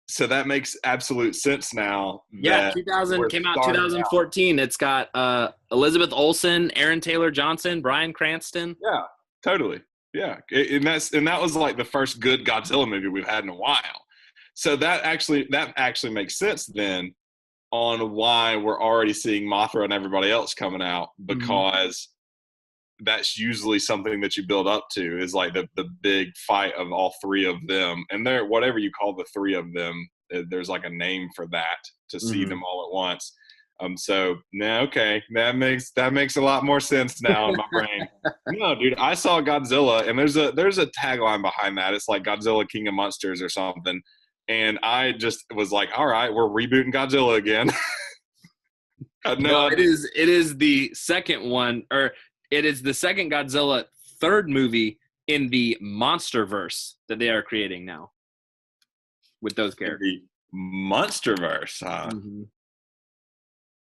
So that makes absolute sense now. Yeah, That 2000 we're came out starting out. 2014. It's got Elizabeth Olsen, Aaron Taylor Johnson, Bryan Cranston. Yeah, totally. Yeah, and that was like the first good Godzilla movie we've had in a while. So that actually makes sense then on why we're already seeing Mothra and everybody else coming out, because that's usually something that you build up to, is like the big fight of all three of them. And they're, whatever you call the three of them, there's like a name for that, to see them all at once. So now, okay, that makes a lot more sense now in my brain. No, dude, I saw Godzilla, and there's a tagline behind that. It's like Godzilla King of Monsters or something. And I just was like, all right, we're rebooting Godzilla again. No, it is the second one, or it is the second Godzilla third movie in the MonsterVerse that they are creating now with those characters. The Monsterverse, huh? Mm-hmm.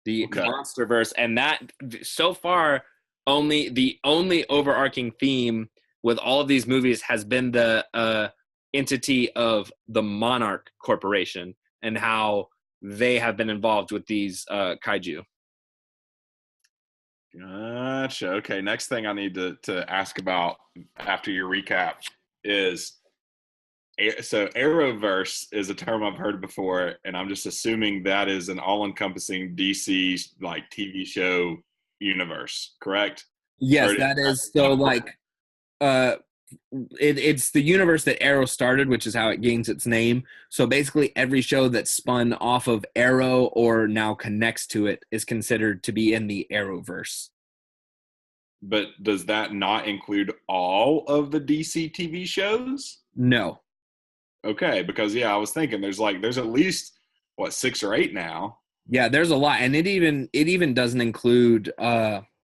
The Okay. MonsterVerse, and that so far the only overarching theme with all of these movies has been the entity of the Monarch Corporation and how they have been involved with these kaiju. Gotcha. Okay. Next thing I need to ask about after your recap is, so Arrowverse is a term I've heard before, and I'm just assuming that is an all-encompassing DC like TV show universe, correct? Yes, Or that is. So like uh it's the universe that Arrow started, which is how it gains its name. So basically every show that's spun off of Arrow or now connects to it is considered to be in the Arrowverse. But does that not include all of the DC TV shows? No. Okay, because I was thinking there's at least 6 or 8 now. Yeah, there's a lot, and it even doesn't include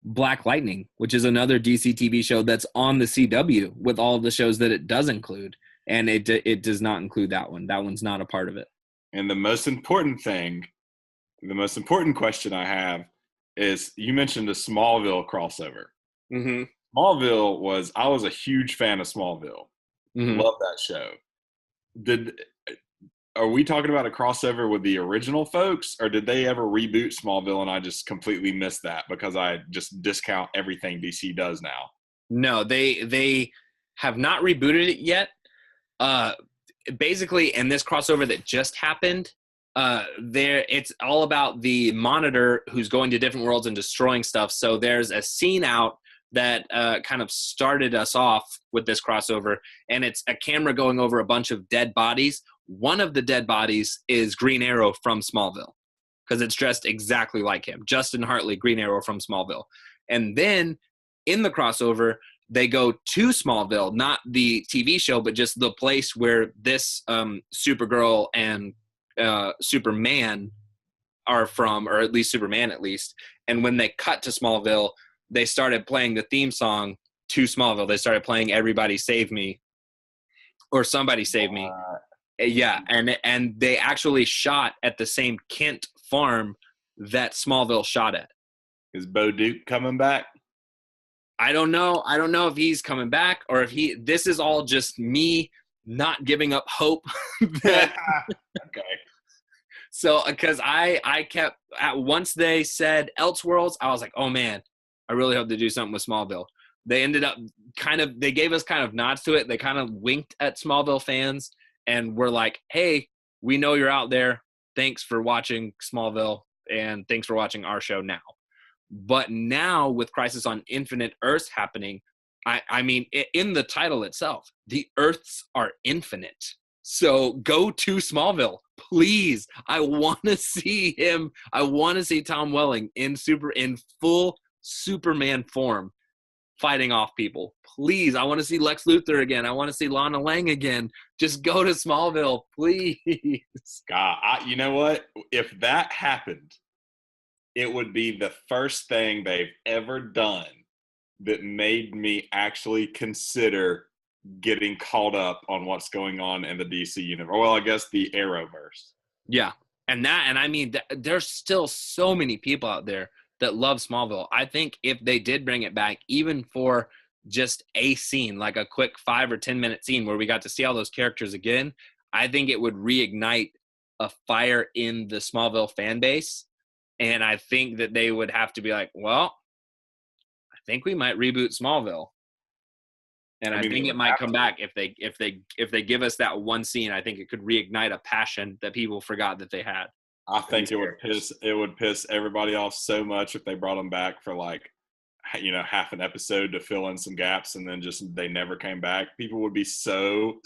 Black Lightning, which is another DC TV show that's on the CW with all of the shows that it does include, and it does not include that one. That one's not a part of it. And the most important question I have is, you mentioned a Smallville crossover. Mm-hmm. I was a huge fan of Smallville. Mm-hmm. Love that show. Are we talking about a crossover with the original folks, or did they ever reboot Smallville and I just completely missed that because I just discount everything DC does now? No, they have not rebooted it yet. Basically, in this crossover that just happened, it's all about the Monitor who's going to different worlds and destroying stuff. So there's a scene out that kind of started us off with this crossover, and it's a camera going over a bunch of dead bodies. One of the dead bodies is Green Arrow from Smallville, because it's dressed exactly like him. Justin Hartley, Green Arrow from Smallville. And then in the crossover, they go to Smallville, not the TV show, but just the place where this Supergirl and Superman are from, or at least Superman at least. And when they cut to Smallville, they started playing the theme song to Smallville. They started playing Everybody Save Me or Somebody Save Me. Yeah, and they actually shot at the same Kent farm that Smallville shot at. Is Bo Duke coming back? I don't know. I don't know if he's coming back or if this is all just me not giving up hope. Okay. So, because I kept, once they said Elseworlds, I was like, oh man, I really hope they do something with Smallville. They ended up they gave us kind of nods to it. They kind of winked at Smallville fans and were like, hey, we know you're out there. Thanks for watching Smallville, and thanks for watching our show now. But now with Crisis on Infinite Earths happening, I mean, in the title itself, the Earths are infinite. So go to Smallville, please. I want to see him. I want to see Tom Welling in full Superman form, fighting off people. Please, I want to see Lex Luthor again. I want to see Lana Lang again. Just go to Smallville, please. God, you know what? If that happened, it would be the first thing they've ever done that made me actually consider getting caught up on what's going on in the DC universe. Well, I guess the Arrowverse. Yeah. And I mean, there's still so many people out there that love Smallville. I think if they did bring it back, even for just a scene, like a quick 5 or 10 minute scene where we got to see all those characters again, I think it would reignite a fire in the Smallville fan base. And I think that they would have to be like, well, I think we might reboot Smallville. And I think it might come back if they give us that one scene. I think it could reignite a passion that people forgot that they had. I think it would piss everybody off so much if they brought them back for like, half an episode to fill in some gaps and then just they never came back. People would be so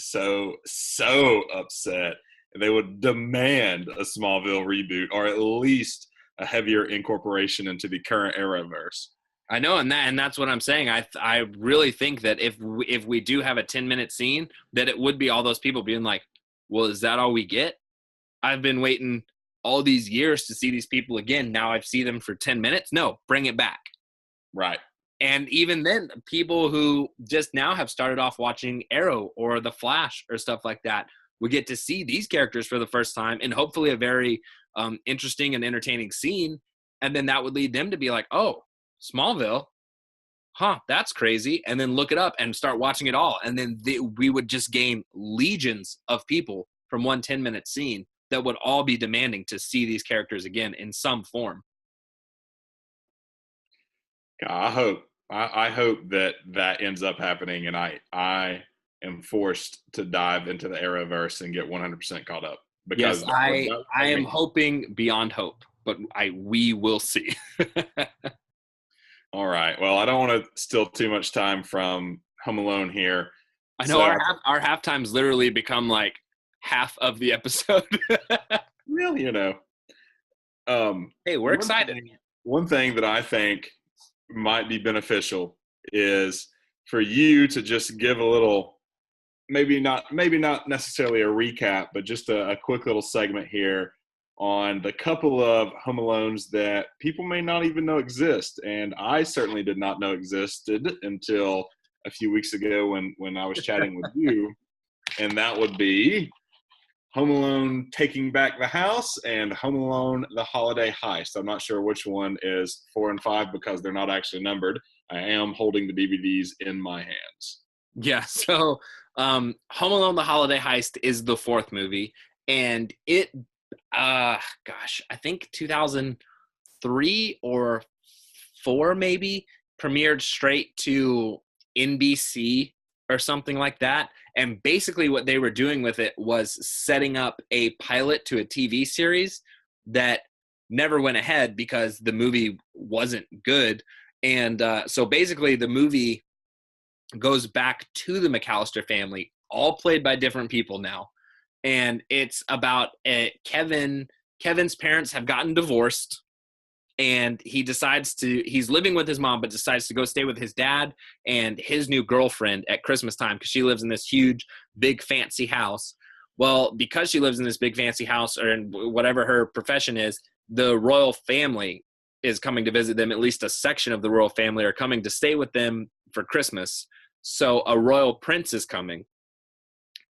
upset. They would demand a Smallville reboot or at least a heavier incorporation into the current Arrowverse. I know, and that's what I'm saying. I really think that if we do have a 10-minute scene, that it would be all those people being like, well, is that all we get? I've been waiting all these years to see these people again. Now I've seen them for 10 minutes. No, bring it back. Right. And even then, people who just now have started off watching Arrow or The Flash or stuff like that, we get to see these characters for the first time and hopefully a very interesting and entertaining scene. And then that would lead them to be like, oh, Smallville, huh, that's crazy. And then look it up and start watching it all. And then we would just gain legions of people from one 10-minute scene that would all be demanding to see these characters again in some form. I hope that ends up happening, and I am forced to dive into the Arrowverse and get 100% caught up. Because yes, I am hoping beyond hope, but we will see. All right. Well, I don't want to steal too much time from Home Alone here. I know our halftimes literally become like half of the episode. Well, hey, we're excited. One thing that I think might be beneficial is for you to just give a little, maybe not necessarily a recap, but just a quick little segment here on the couple of Home Alones that people may not even know exist. And I certainly did not know existed until a few weeks ago when I was chatting with you. And that would be Home Alone Taking Back the House and Home Alone The Holiday Heist. I'm not sure which one is 4 and 5 because they're not actually numbered. I am holding the DVDs in my hands. Yeah, so Home Alone The Holiday Heist is the 4th movie. And it I think 2003 or 4 maybe premiered straight to NBC or something like that. And basically what they were doing with it was setting up a pilot to a TV series that never went ahead because the movie wasn't good. And so basically the movie goes back to the McAllister family, all played by different people now. And it's about Kevin's parents have gotten divorced, and he's living with his mom, but decides to go stay with his dad and his new girlfriend at Christmas time because she lives in this huge, big, fancy house. Well, because she lives in this big, fancy house, or in whatever her profession is, the royal family is coming to visit them. At least a section of the royal family are coming to stay with them for Christmas. So a royal prince is coming.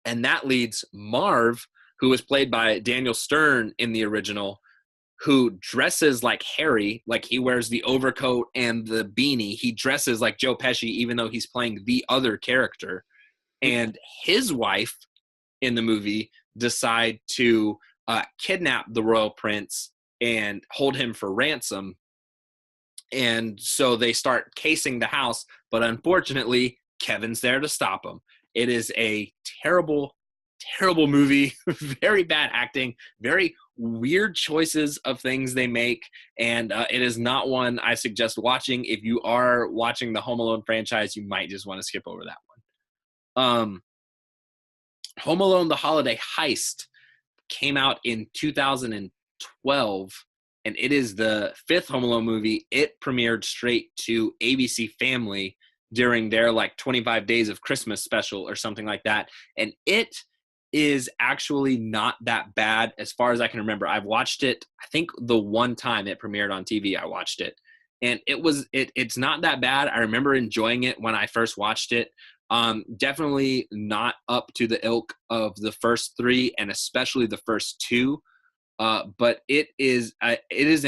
And that leads Marv, who was played by Daniel Stern in the original, who dresses like Harry, like he wears the overcoat and the beanie. He dresses like Joe Pesci, even though he's playing the other character. And his wife in the movie decide to kidnap the royal prince and hold him for ransom. And so they start casing the house, but unfortunately, Kevin's there to stop them. It is a terrible, terrible movie, very bad acting, very weird choices of things they make, and it is not one I suggest watching. If you are watching the Home Alone franchise, you might just want to skip over that one. Home Alone: The Holiday Heist came out in 2012, and it is the fifth Home Alone movie. It premiered straight to ABC Family during their like 25 Days of Christmas special or something like that, and it is actually not that bad as far as I can remember. I've watched it, I think the one time it premiered on TV, I watched it, and it's not that bad. I remember enjoying it when I first watched it. Definitely not up to the ilk of the first three, and especially the first two. But it is an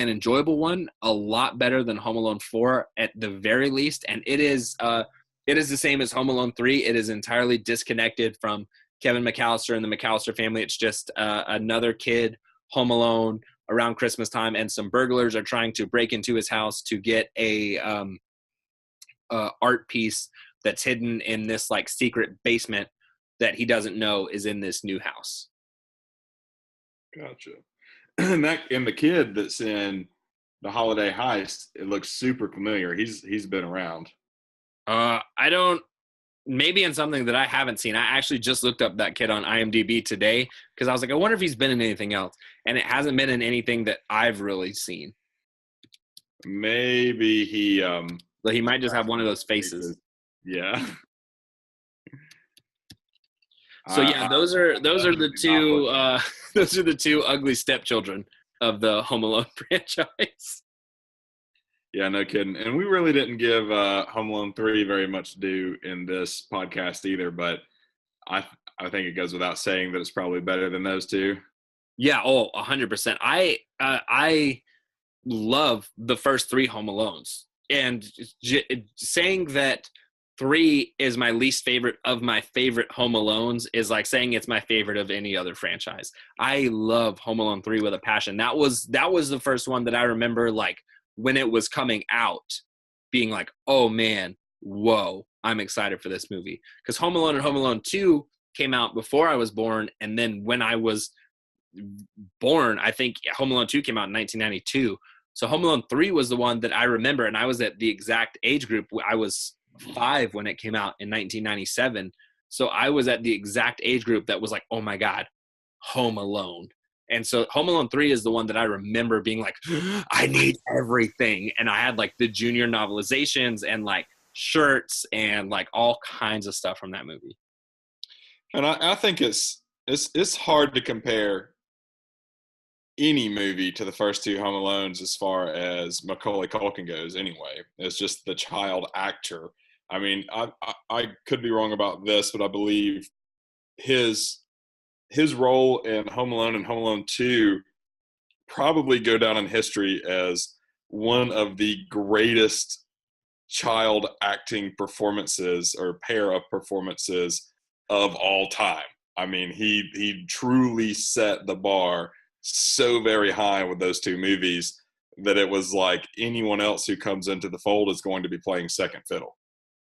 enjoyable one, a lot better than Home Alone 4 at the very least. And it is the same as Home Alone 3. It is entirely disconnected from Kevin McAllister and the McAllister family. It's just another kid home alone around Christmas time, and some burglars are trying to break into his house to get a art piece that's hidden in this like secret basement that he doesn't know is in this new house. Gotcha. And the kid that's in the Holiday Heist, it looks super familiar. He's been around. Maybe in something that I haven't seen. I actually just looked up that kid on IMDb today because I was like, I wonder if he's been in anything else. And it hasn't been in anything that I've really seen. Maybe he might just have one of those faces. Yeah. So yeah, those are the two those are the two ugly stepchildren of the Home Alone franchise. Yeah, no kidding. And we really didn't give Home Alone 3 very much due in this podcast either, but I think it goes without saying that it's probably better than those two. Yeah, 100%. I love the first three Home Alones, and saying that 3 is my least favorite of my favorite Home Alones is like saying it's my favorite of any other franchise. I love Home Alone 3 with a passion. That was the first one that I remember, like, when it was coming out, being like, oh man, whoa, I'm excited for this movie. Because Home Alone and Home Alone 2 came out before I was born, and then when I was born, I think Home Alone 2 came out in 1992. So Home Alone 3 was the one that I remember, and I was at the exact age group. I was 5 when it came out in 1997. So I was at the exact age group that was like, oh my God, Home Alone. And so Home Alone 3 is the one that I remember being like, I need everything. And I had like the junior novelizations and like shirts and like all kinds of stuff from that movie. And I think it's hard to compare any movie to the first two Home Alones as far as Macaulay Culkin goes anyway. It's just the child actor. I mean, I could be wrong about this, but I believe his role in Home Alone and Home Alone 2 probably go down in history as one of the greatest child acting performances or pair of performances of all time. I mean, he truly set the bar so very high with those two movies that it was like anyone else who comes into the fold is going to be playing second fiddle.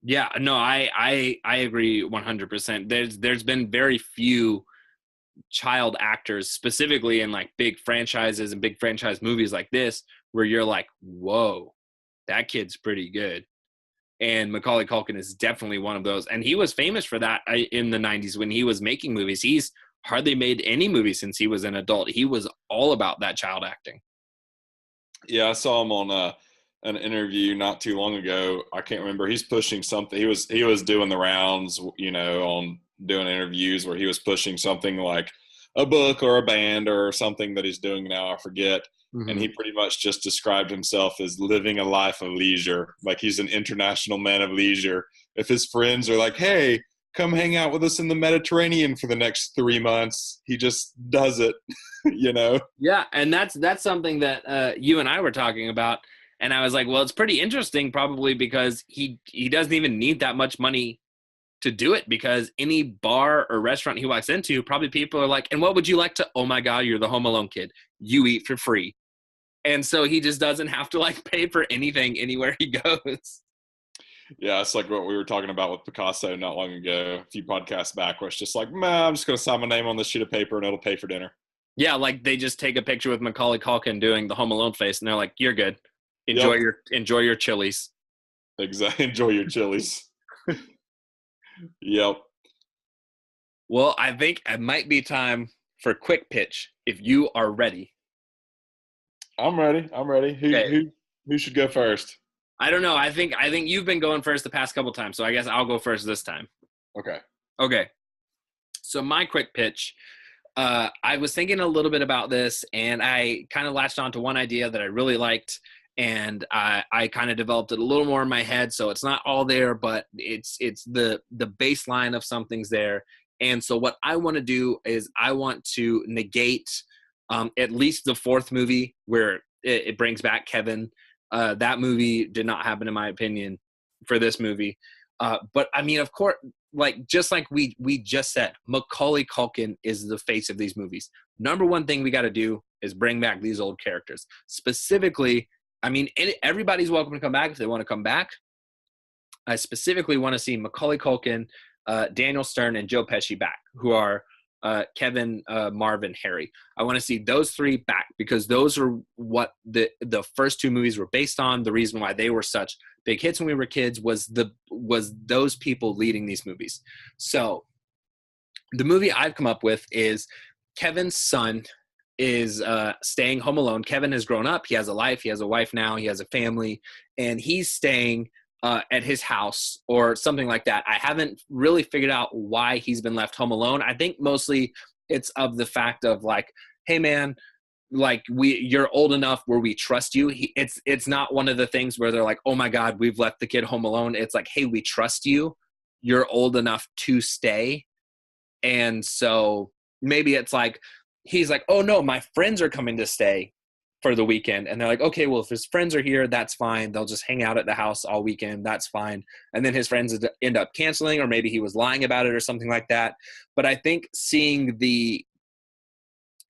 Yeah, no, I agree 100%. There's been very few child actors, specifically in like big franchises and big franchise movies like this, where you're like, whoa, that kid's pretty good. And Macaulay Culkin is definitely one of those. And he was famous for that in the 90s when he was making movies. He's hardly made any movies since he was an adult. He was all about that child acting. Yeah, I saw him on an interview not too long ago. I can't remember. He's pushing something. He was doing the rounds, on doing interviews where he was pushing something like a book or a band or something that he's doing now. I forget. Mm-hmm. And he pretty much just described himself as living a life of leisure. Like he's an international man of leisure. If his friends are like, hey, come hang out with us in the Mediterranean for the next 3 months, he just does it, Yeah. And that's something that you and I were talking about. And I was like, well, it's pretty interesting probably because he doesn't even need that much money to do it, because any bar or restaurant he walks into, probably people are like, and what would you like to, oh my God, you're the Home Alone kid. You eat for free. And so he just doesn't have to like pay for anything anywhere he goes. Yeah, it's like what we were talking about with Picasso not long ago, a few podcasts back, where it's just like, man, I'm just going to sign my name on this sheet of paper and it'll pay for dinner. Yeah, like they just take a picture with Macaulay Culkin doing the Home Alone face, and they're like, "You're good. Yep, Enjoy your chilies." exactly. Enjoy your chilies. Yep, Well, I think it might be time for quick pitch if you are ready. I'm ready. I'm ready. Okay. Who should go first? I don't know. I think you've been going first the past couple times, so I guess I'll go first this time. Okay. Okay. So my quick pitch. I was thinking a little bit about this, and I kind of latched onto one idea that I really liked, and I kind of developed it a little more in my head. So it's not all there, but it's the baseline of something's there. And so what I want to do is I want to negate at least the fourth movie where it brings back Kevin. That movie did not happen, in my opinion, for this movie. But I mean, of course, like just like we just said, Macaulay Culkin is the face of these movies. Number one thing we got to do is bring back these old characters. Specifically, I mean, everybody's welcome to come back if they want to come back. I specifically want to see Macaulay Culkin, Daniel Stern, and Joe Pesci back, who are Kevin, Marv, and Harry. I want to see those three back because those are what the first two movies were based on. The reason why they were such big hits when we were kids was those people leading these movies. So the movie I've come up with is Kevin's son is staying home alone. Kevin has grown up. He has a life. He has a wife now. He has a family. And he's staying at his house or something like that. I haven't really figured out why he's been left home alone. I think mostly it's of the fact of like, hey, man, like you're old enough where we trust you. It's not one of the things where they're like, oh, my God, we've left the kid home alone. It's like, hey, we trust you. You're old enough to stay. And so maybe it's like, he's like, oh, no, my friends are coming to stay for the weekend. And they're like, okay, well, if his friends are here, that's fine. They'll just hang out at the house all weekend. That's fine. And then his friends end up canceling, or maybe he was lying about it or something like that. But I think seeing the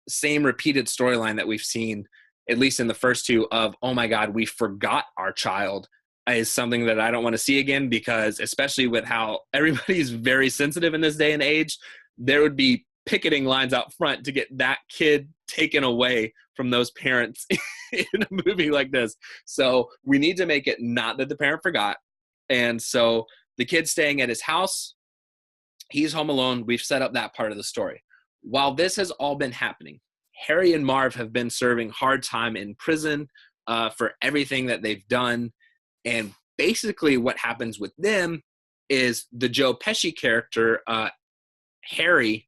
same repeated storyline that we've seen, at least in the first two, of, oh my God, we forgot our child, is something that I don't want to see again, because especially with how everybody's very sensitive in this day and age, there would be picketing lines out front to get that kid taken away from those parents in a movie like this. So we need to make it not that the parent forgot. And so the kid's staying at his house. He's home alone. We've set up that part of the story. While this has all been happening, Harry and Marv have been serving hard time in prison for everything that they've done. And basically what happens with them is the Joe Pesci character, Harry,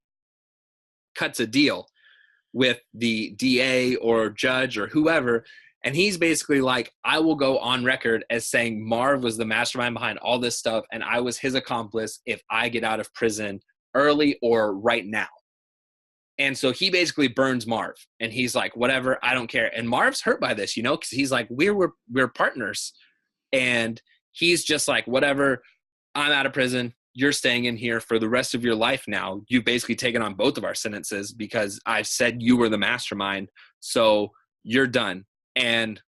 cuts a deal with the DA or judge or whoever, and he's basically like, I will go on record as saying Marv was the mastermind behind all this stuff, and I was his accomplice if I get out of prison early or right now. And so he basically burns Marv, and he's like, whatever, I don't care. And Marv's hurt by this, because he's like, we're partners. And he's just like, whatever, I'm out of prison. You're staying in here for the rest of your life now. You've basically taken on both of our sentences because I've said you were the mastermind. So you're done. And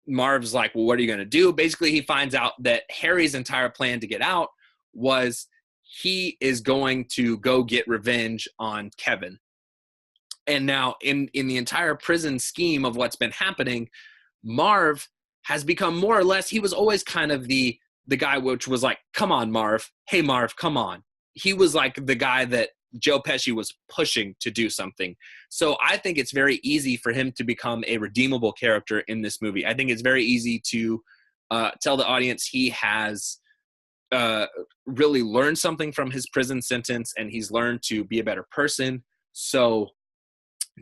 Marv's like, well, what are you going to do? Basically, he finds out that Harry's entire plan to get out was he is going to go get revenge on Kevin. And now in the entire prison scheme of what's been happening, Marv has become more or less, he was always kind of the guy which was like, come on, Marv. Hey, Marv, come on. He was like the guy that Joe Pesci was pushing to do something. So I think it's very easy for him to become a redeemable character in this movie. I think it's very easy to tell the audience he has really learned something from his prison sentence, and he's learned to be a better person. So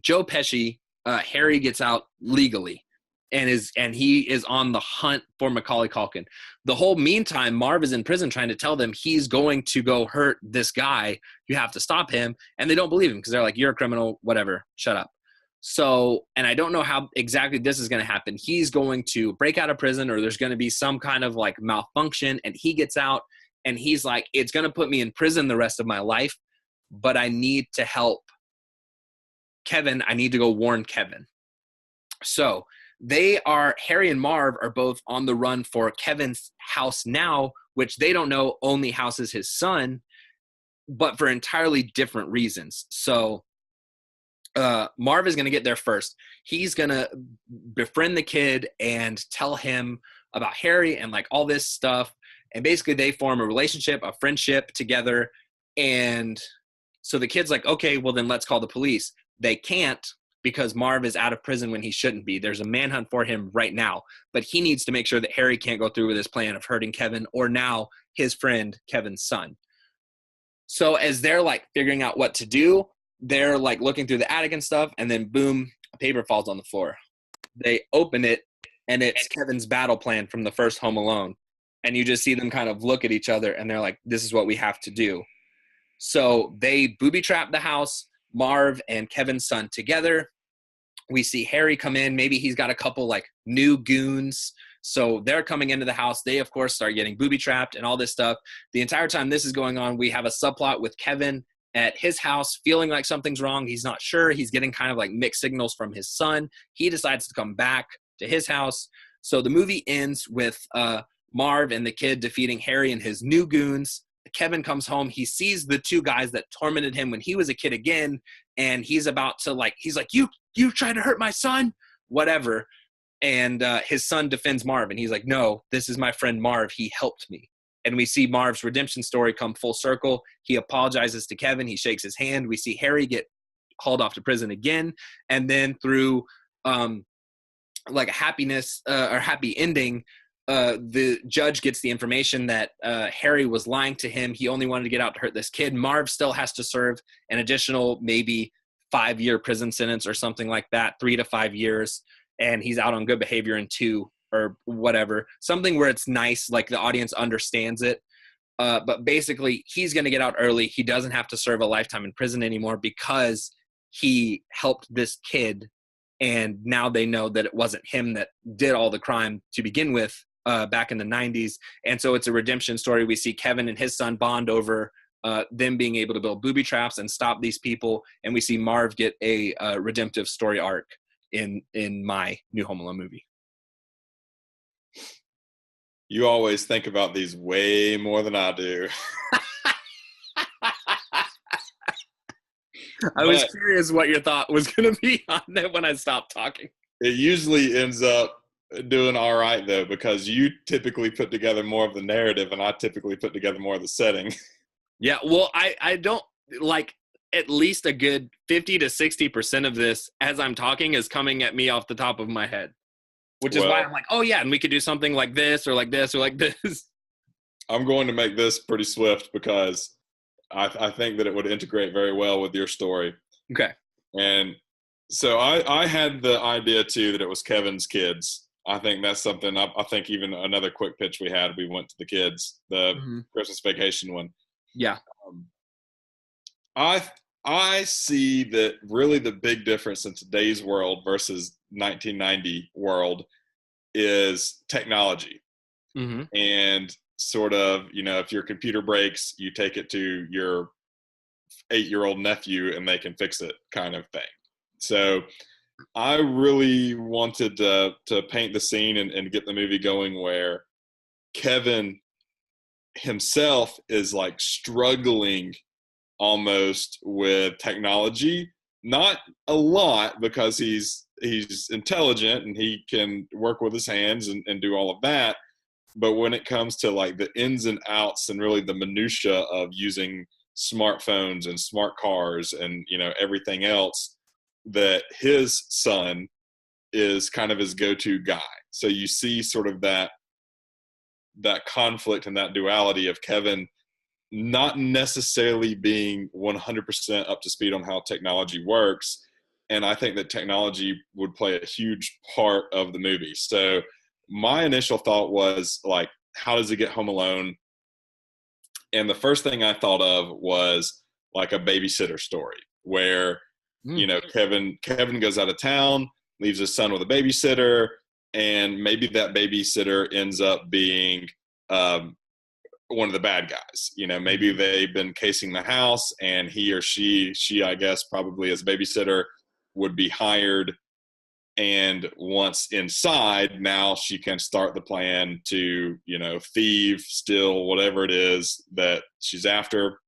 Joe Pesci, Harry gets out legally. And he is on the hunt for Macaulay Culkin. The whole meantime, Marv is in prison trying to tell them he's going to go hurt this guy. You have to stop him. And they don't believe him because they're like, you're a criminal, whatever, shut up. So, and I don't know how exactly this is going to happen. He's going to break out of prison, or there's going to be some kind of like malfunction, and he gets out and he's like, it's going to put me in prison the rest of my life, but I need to help Kevin. I need to go warn Kevin. So Harry and Marv are both on the run for Kevin's house now, which they don't know only houses his son, but for entirely different reasons. So Marv is going to get there first. He's going to befriend the kid and tell him about Harry and like all this stuff. And basically they form a relationship, a friendship together. And so the kid's like, okay, well then let's call the police. They can't, because Marv is out of prison when he shouldn't be. There's a manhunt for him right now, but he needs to make sure that Harry can't go through with his plan of hurting Kevin, or now his friend, Kevin's son. So as they're like figuring out what to do, they're like looking through the attic and stuff, and then boom, a paper falls on the floor. They open it, and it's Kevin's battle plan from the first Home Alone. And you just see them kind of look at each other, and they're like, this is what we have to do. So they booby trap the house, Marv and Kevin's son together. We see Harry come in. Maybe he's got a couple like new goons. So they're coming into the house. They, of course, start getting booby trapped and all this stuff. The entire time this is going on, we have a subplot with Kevin at his house feeling like something's wrong. He's not sure. He's getting kind of like mixed signals from his son. He decides to come back to his house. So the movie ends with Marv and the kid defeating Harry and his new goons. Kevin comes home. He sees the two guys that tormented him when he was a kid again. And he's about to like, he's like, you tried to hurt my son, whatever. And his son defends Marv. And he's like, no, this is my friend Marv. He helped me. And we see Marv's redemption story come full circle. He apologizes to Kevin. He shakes his hand. We see Harry get hauled off to prison again. And then through like a happiness or happy ending, the judge gets the information that Harry was lying to him. He only wanted to get out to hurt this kid. Marv still has to serve an additional maybe 5-year prison sentence or something like that, 3 to 5 years. And he's out on good behavior in 2 or whatever. Something where it's nice, like the audience understands it. But basically, he's going to get out early. He doesn't have to serve a lifetime in prison anymore because he helped this kid. And now they know that it wasn't him that did all the crime to begin with back in the 90s. And so it's a redemption story. We see Kevin and his son bond over them being able to build booby traps and stop these people. And we see Marv get a redemptive story arc in my new Home Alone movie. You always think about these way more than I do. I was curious what your thought was going to be on it when I stopped talking. It usually ends up doing all right, though, because you typically put together more of the narrative and I typically put together more of the setting. Yeah, well, I don't like at least a good 50 to 60% of this as I'm talking is coming at me off the top of my head, which is why I'm like, oh, yeah, and we could do something like this or like this or like this. I'm going to make this pretty swift because I think that it would integrate very well with your story. Okay. And so I had the idea, too, that it was Kevin's kids. I think that's something. I think even another quick pitch we had, we went to the kids, the Christmas Vacation one. Yeah. I see that really the big difference in today's world versus 1990 world is technology. Mm-hmm. And sort of, if your computer breaks, you take it to your 8-year-old nephew and they can fix it kind of thing. So I really wanted to paint the scene and get the movie going where Kevin himself is like struggling almost with technology, not a lot because he's intelligent and he can work with his hands and do all of that. But when it comes to like the ins and outs and really the minutia of using smartphones and smart cars and, everything else, that his son is kind of his go-to guy. So you see sort of that conflict and that duality of Kevin not necessarily being 100% up to speed on how technology works. And I think that technology would play a huge part of the movie. So my initial thought was like, how does he get home alone? And the first thing I thought of was like a babysitter story where, Kevin goes out of town, leaves his son with a babysitter, and maybe that babysitter ends up being one of the bad guys. Maybe they've been casing the house and he or she, I guess, probably as babysitter would be hired And once inside, now she can start the plan to, thieve, steal, whatever it is that she's after,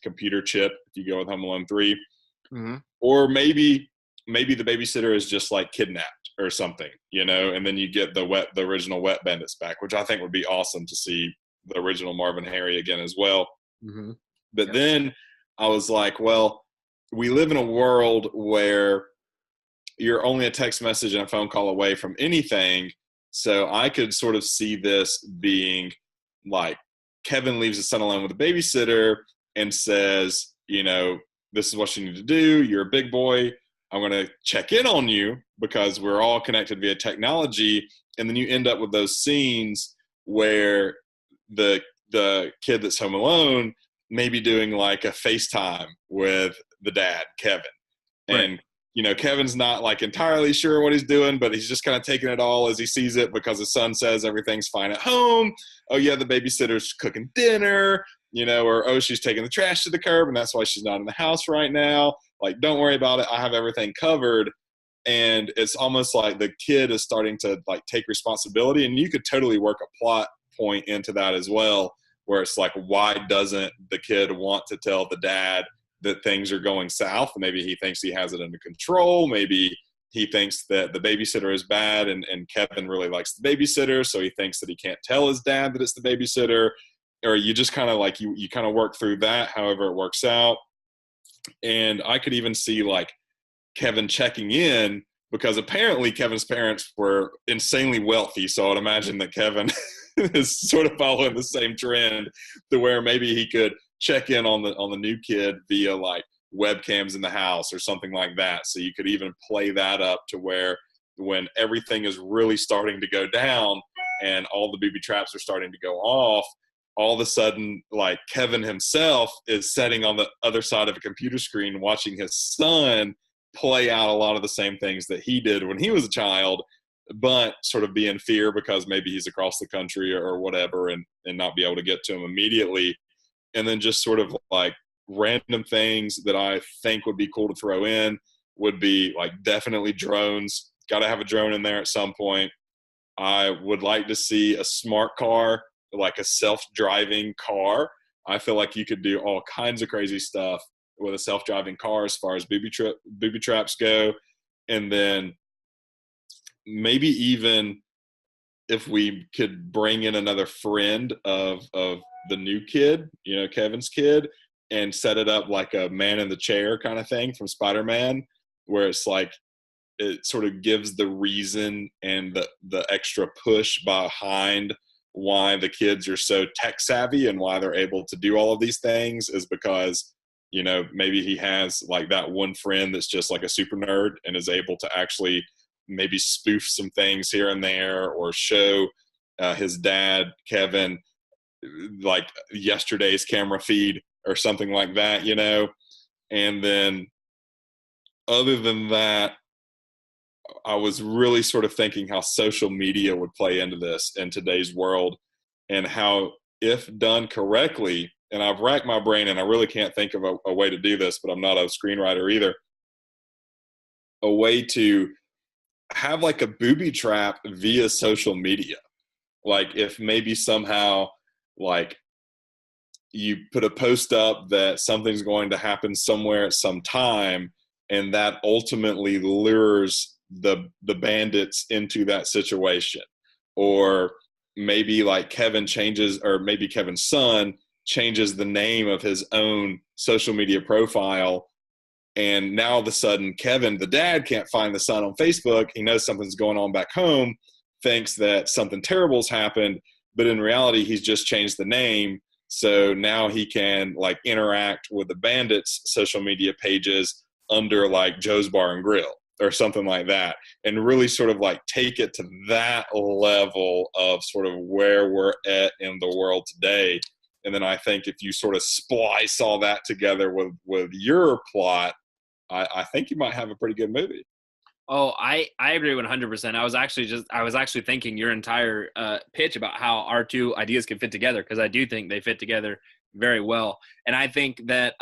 computer chip, if you go with Home Alone 3. Mm-hmm. Or maybe the babysitter is just like kidnapped or something, and then you get the original Wet Bandits back, which I think would be awesome to see the original Marvin Harry again as well. Mm-hmm. But then I was like, well, we live in a world where you're only a text message and a phone call away from anything. So I could sort of see this being like Kevin leaves his son alone with a babysitter and says, this is what you need to do. You're a big boy. I'm going to check in on you because we're all connected via technology. And then you end up with those scenes where the kid that's home alone may be doing like a FaceTime with the dad, Kevin. And Right. Kevin's not like entirely sure what he's doing, but he's just kind of taking it all as he sees it because his son says everything's fine at home. Oh yeah, the babysitter's cooking dinner, or oh, she's taking the trash to the curb and that's why she's not in the house right now. Like, don't worry about it. I have everything covered. And it's almost like the kid is starting to like take responsibility, and you could totally work a plot point into that as well, where it's like, why doesn't the kid want to tell the dad that things are going south? Maybe he thinks he has it under control. Maybe he thinks that the babysitter is bad and Kevin really likes the babysitter, so he thinks that he can't tell his dad that it's the babysitter. Or you just kind of like, you kind of work through that however it works out. And I could even see like Kevin checking in, because apparently Kevin's parents were insanely wealthy. So I'd imagine that Kevin is sort of following the same trend to where maybe he could check in on the new kid via like webcams in the house or something like that. So you could even play that up to where when everything is really starting to go down and all the booby traps are starting to go off, all of a sudden, like Kevin himself is sitting on the other side of a computer screen watching his son play out a lot of the same things that he did when he was a child, but sort of be in fear because maybe he's across the country or whatever, and not be able to get to him immediately. And then just sort of like random things that I think would be cool to throw in would be like definitely drones. Got to have a drone in there at some point. I would like to see a smart car, like a self-driving car. I feel like you could do all kinds of crazy stuff with a self-driving car as far as booby traps go. And then maybe even if we could bring in another friend of the new kid, Kevin's kid, and set it up like a man in the chair kind of thing from Spider-Man, where it's like it sort of gives the reason and the extra push behind why the kids are so tech savvy and why they're able to do all of these things is because, maybe he has like that one friend that's just like a super nerd and is able to actually maybe spoof some things here and there, or show his dad, Kevin, like yesterday's camera feed or something like that, And then other than that, I was really sort of thinking how social media would play into this in today's world, and how, if done correctly, and I've racked my brain and I really can't think of a way to do this, but I'm not a screenwriter either, a way to have like a booby trap via social media. Like if maybe somehow like you put a post up that something's going to happen somewhere at some time, and that ultimately lures the bandits into that situation. Or maybe like Kevin changes, or maybe Kevin's son changes the name of his own social media profile, and now all of a sudden Kevin, the dad, can't find the son on Facebook. He knows something's going on back home, thinks that something terrible's happened, but in reality he's just changed the name. So now he can like interact with the bandits' social media pages under like Joe's Bar and Grill or something like that, and really sort of like take it to that level of sort of where we're at in the world today. And then I think if you sort of splice all that together with your plot, I think you might have a pretty good movie. Oh, I agree 100%. I was actually thinking your entire pitch about how our two ideas can fit together, because I do think they fit together very well. And I think that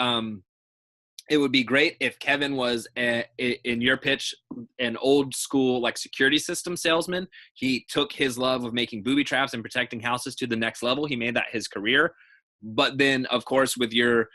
It would be great if Kevin was, in your pitch, an old school like security system salesman. He took his love of making booby traps and protecting houses to the next level. He made that his career. But then, of course, with your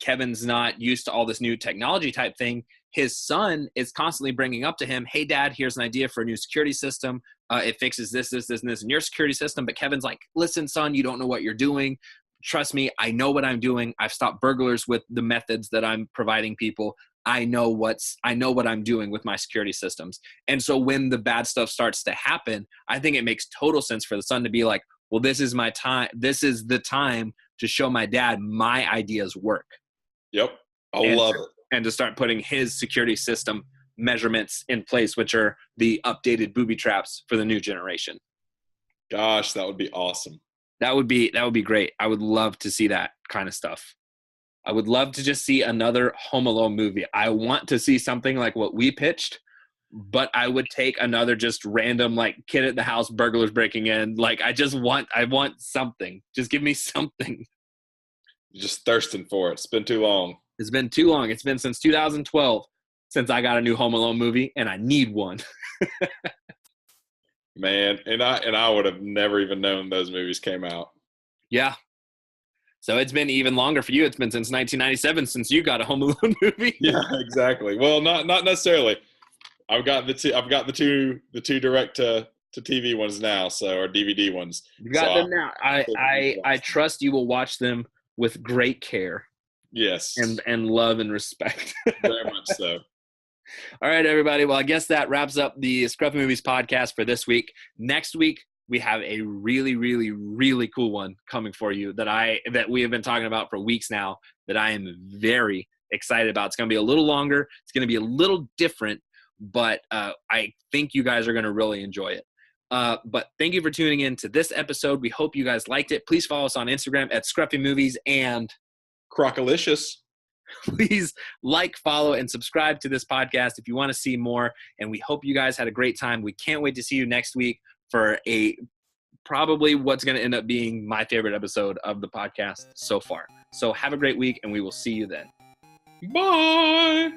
Kevin's not used to all this new technology type thing. His son is constantly bringing up to him, hey, Dad, here's an idea for a new security system. It fixes this, this, this, and this in your security system. But Kevin's like, listen, son, you don't know what you're doing. Trust me, I know what I'm doing. I've stopped burglars with the methods that I'm providing people. I know what I'm doing with my security systems. And so when the bad stuff starts to happen, I think it makes total sense for the son to be like, well, this is my time. This is the time to show my dad my ideas work. Yep. I love it. And to start putting his security system measurements in place, which are the updated booby traps for the new generation. Gosh, that would be awesome. That would be great. I would love to see that kind of stuff. I would love to just see another Home Alone movie. I want to see something like what we pitched, but I would take another just random like kid at the house, burglars breaking in. Like I want something. Just give me something. You're just thirsting for it. It's been too long. It's been too long. It's been since 2012 since I got a new Home Alone movie, and I need one. Man, and I would have never even known those movies came out. Yeah. So it's been even longer for you. It's been since 1997 since you got a Home Alone movie. Yeah, exactly. Well, not necessarily. I've got the two direct to TV ones now, or DVD ones. You got them now. I trust you will watch them with great care. Yes. And love and respect. Very much so. All right, everybody. Well, I guess that wraps up the Scruffy Movies podcast for this week. Next week, we have a really, really, really cool one coming for you that we have been talking about for weeks now that I am very excited about. It's going to be a little longer. It's going to be a little different, but I think you guys are going to really enjoy it. But thank you for tuning in to this episode. We hope you guys liked it. Please follow us on Instagram at Scruffy Movies and Crockalicious. Please like, follow, and subscribe to this podcast if you want to see more. And we hope you guys had a great time. We can't wait to see you next week for probably what's going to end up being my favorite episode of the podcast so far. So have a great week, and we will see you then. Bye.